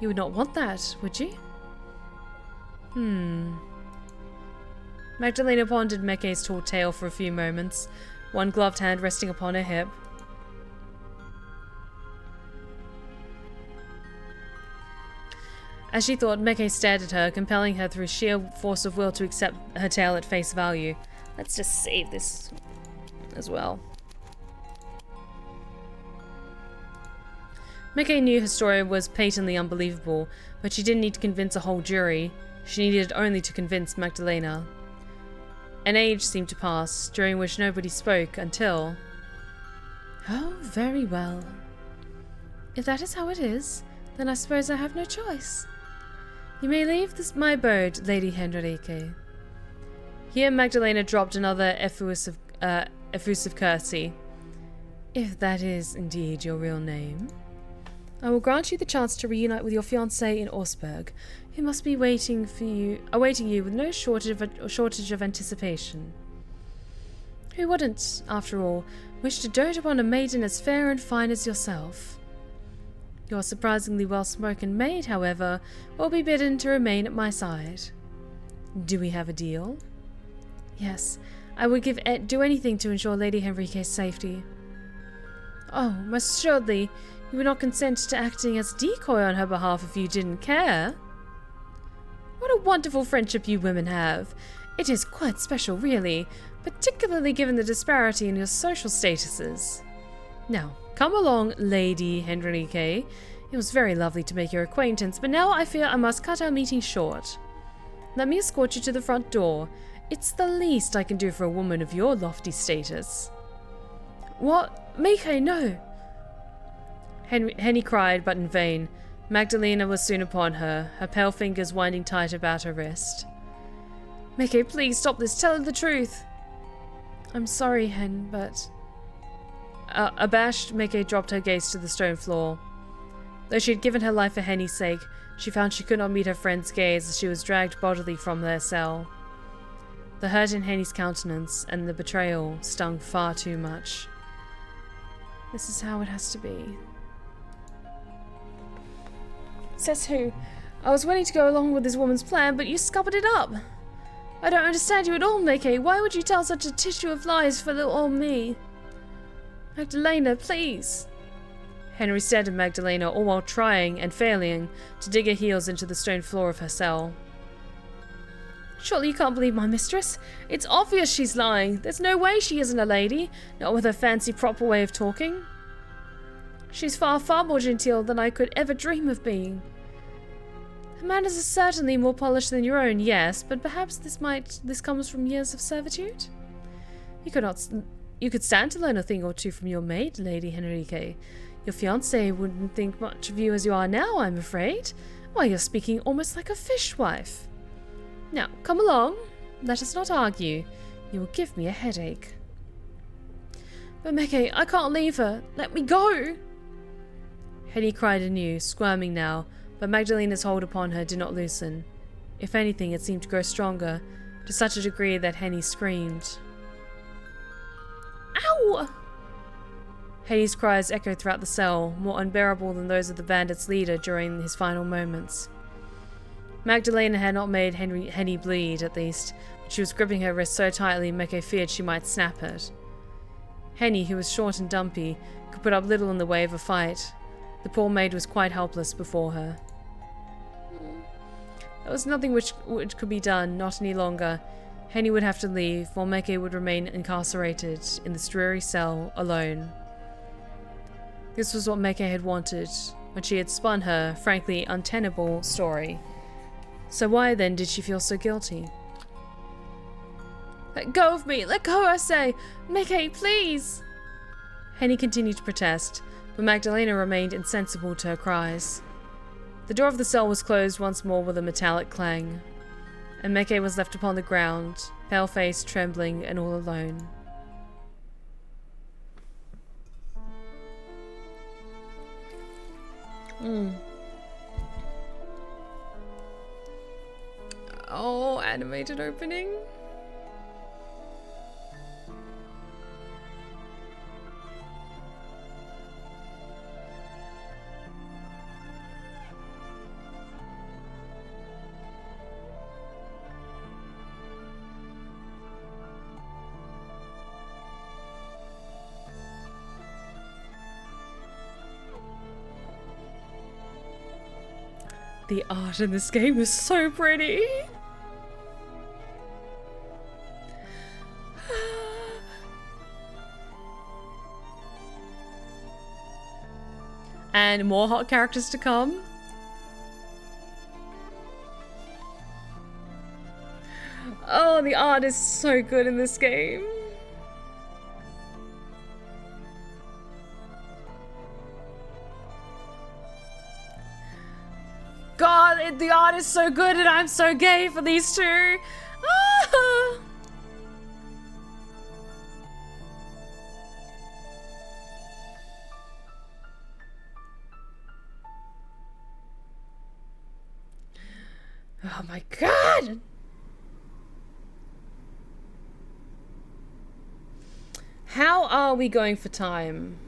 You would not want that, would you? Magdalena pondered Meke's tall tale for a few moments, one gloved hand resting upon her hip. As she thought, Meke stared at her, compelling her through sheer force of will to accept her tale at face value. Let's just save this as well. Meke knew her story was patently unbelievable, but she didn't need to convince a whole jury. She needed only to convince Magdalena. An age seemed to pass, during which nobody spoke until... Oh, very well. If that is how it is, then I suppose I have no choice. You may leave my abode, Lady Henrique. Here Magdalena dropped another effusive curtsy. If that is indeed your real name. I will grant you the chance to reunite with your fiancé in Orsburg, who must be awaiting you with no shortage of anticipation. Who wouldn't, after all, wish to dote upon a maiden as fair and fine as yourself? Your surprisingly well-spoken maid, however, will be bidden to remain at my side. Do we have a deal? Yes, I would do anything to ensure Lady Henrique's safety. Oh, most assuredly, you would not consent to acting as decoy on her behalf if you didn't care. What a wonderful friendship you women have. It is quite special, really, particularly given the disparity in your social statuses. Now, come along, Lady Henrique. It was very lovely to make your acquaintance, but now I fear I must cut our meeting short. Let me escort you to the front door. It's the least I can do for a woman of your lofty status. What? Meke, no! Henny cried, but in vain. Magdalena was soon upon her, her pale fingers winding tight about her wrist. Meke, please stop this. Tell her the truth. I'm sorry, Hen, but... abashed, Meke dropped her gaze to the stone floor. Though she had given her life for Henny's sake, she found she could not meet her friend's gaze as she was dragged bodily from their cell. The hurt in Henny's countenance and the betrayal stung far too much. This is how it has to be. Says who? I was willing to go along with this woman's plan, but you scuppered it up. I don't understand you at all, Meke. Why would you tell such a tissue of lies for little old me? Magdalena, please. Henry stared at Magdalena, all while trying, and failing, to dig her heels into the stone floor of her cell. Surely you can't believe my mistress? It's obvious she's lying. There's no way she isn't a lady, not with her fancy proper way of talking. She's far, far more genteel than I could ever dream of being. Her manners are certainly more polished than your own, yes, but perhaps this comes from years of servitude? You could stand to learn a thing or two from your maid, Lady Henrique. Your fiancé wouldn't think much of you as you are now, I'm afraid. Why, you're speaking almost like a fishwife. Now, come along. Let us not argue. You will give me a headache. But Meke, I can't leave her. Let me go. Henny cried anew, squirming now, but Magdalena's hold upon her did not loosen. If anything, it seemed to grow stronger, to such a degree that Henny screamed. Ow! Henny's cries echoed throughout the cell, more unbearable than those of the bandit's leader during his final moments. Magdalena had not made Henny bleed, at least, but she was gripping her wrist so tightly Meke feared she might snap it. Henny, who was short and dumpy, could put up little in the way of a fight. The poor maid was quite helpless before her. There was nothing which could be done, not any longer. Henny would have to leave, while Meke would remain incarcerated in this dreary cell, alone. This was what Meke had wanted, when she had spun her, frankly untenable, story. So why, then, did she feel so guilty? Let go of me! Let go, I say! Meke, please! Henny continued to protest, but Magdalena remained insensible to her cries. The door of the cell was closed once more with a metallic clang, and Meke was left upon the ground, pale-faced, trembling, and all alone. Oh, animated opening. The art in this game is so pretty. And more hot characters to come. Oh, the art is so good in this game. God, the art is so good and I'm so gay for these two. Ah! Oh my God! How are we going for time?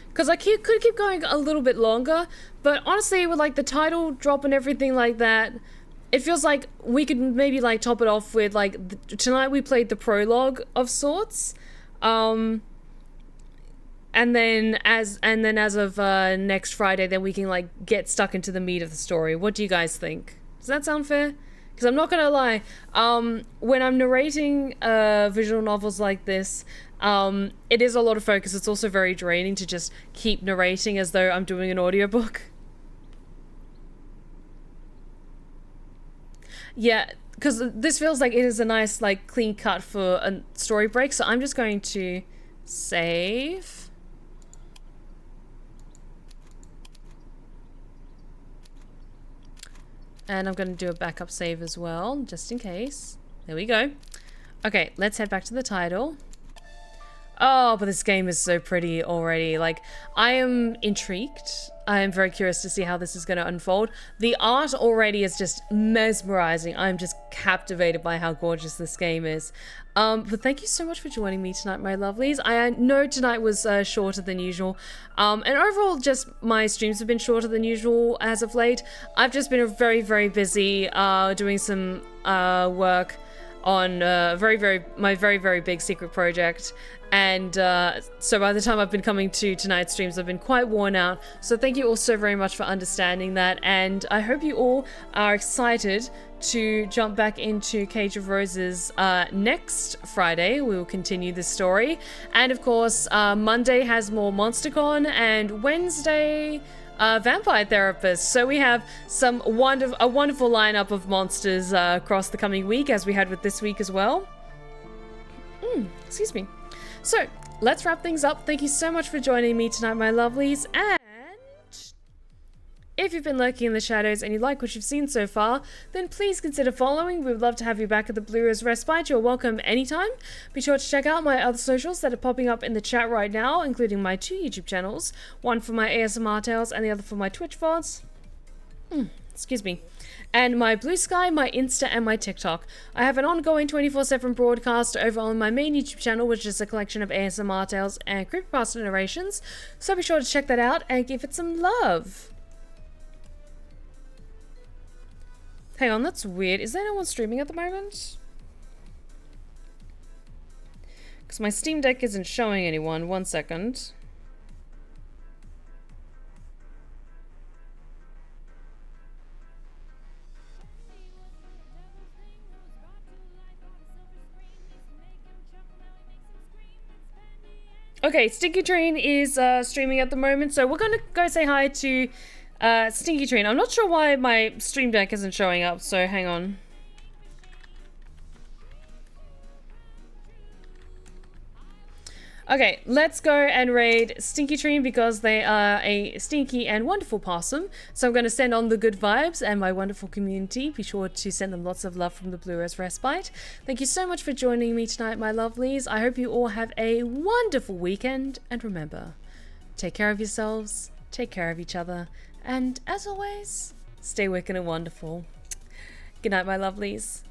Because I could keep going a little bit longer, but honestly, with like the title drop and everything like that, it feels like we could maybe like top it off with like tonight we played the prologue of sorts, and then as of next Friday, then we can like get stuck into the meat of the story. What do you guys think? Does that sound fair? Because I'm not gonna lie, when I'm narrating visual novels like this, it is a lot of focus. It's also very draining to just keep narrating as though I'm doing an audiobook. Yeah, because this feels like it is a nice, like, clean cut for a story break, so I'm just going to save. And I'm going to do a backup save as well, just in case. There we go. Okay, let's head back to the title. Oh, but this game is so pretty already. Like, I am intrigued. I am very curious to see how this is going to unfold. The art already is just mesmerizing. I'm just captivated by how gorgeous this game is. But thank you so much for joining me tonight, my lovelies. I know tonight was shorter than usual. And overall, just my streams have been shorter than usual as of late. I've just been very, very busy doing some work on my very, very big secret project. And so by the time I've been coming to tonight's streams, I've been quite worn out. So thank you all so very much for understanding that. And I hope you all are excited to jump back into Cage of Roses next Friday. We will continue this story. And of course, Monday has more MonsterCon, and Wednesday, Vampire Therapist. So we have a wonderful lineup of monsters across the coming week, as we had with this week as well. Excuse me. So, let's wrap things up. Thank you so much for joining me tonight, my lovelies. And if you've been lurking in the shadows and you like what you've seen so far, then please consider following. We would love to have you back at the Blue Rose Respite. You're welcome anytime. Be sure to check out my other socials that are popping up in the chat right now, including my 2 YouTube channels. One for my ASMR tales and the other for my Twitch VODs. Excuse me. And my Blue Sky, my Insta, and my TikTok. I have an ongoing 24/7 broadcast over on my main YouTube channel, which is a collection of ASMR tales and creepypasta narrations. So be sure to check that out and give it some love. Hang on, that's weird. Is there no one streaming at the moment? Because my Steam Deck isn't showing anyone. 1 second. Okay, Stinky Train is streaming at the moment, so we're gonna go say hi to Stinky Train. I'm not sure why my Stream Deck isn't showing up, so hang on. Okay, let's go and raid Stinky Train because they are a stinky and wonderful possum. So I'm going to send on the good vibes and my wonderful community. Be sure to send them lots of love from the Blue Rose Respite. Thank you so much for joining me tonight, my lovelies. I hope you all have a wonderful weekend. And remember, take care of yourselves, take care of each other, and as always, stay wicked and wonderful. Good night, my lovelies.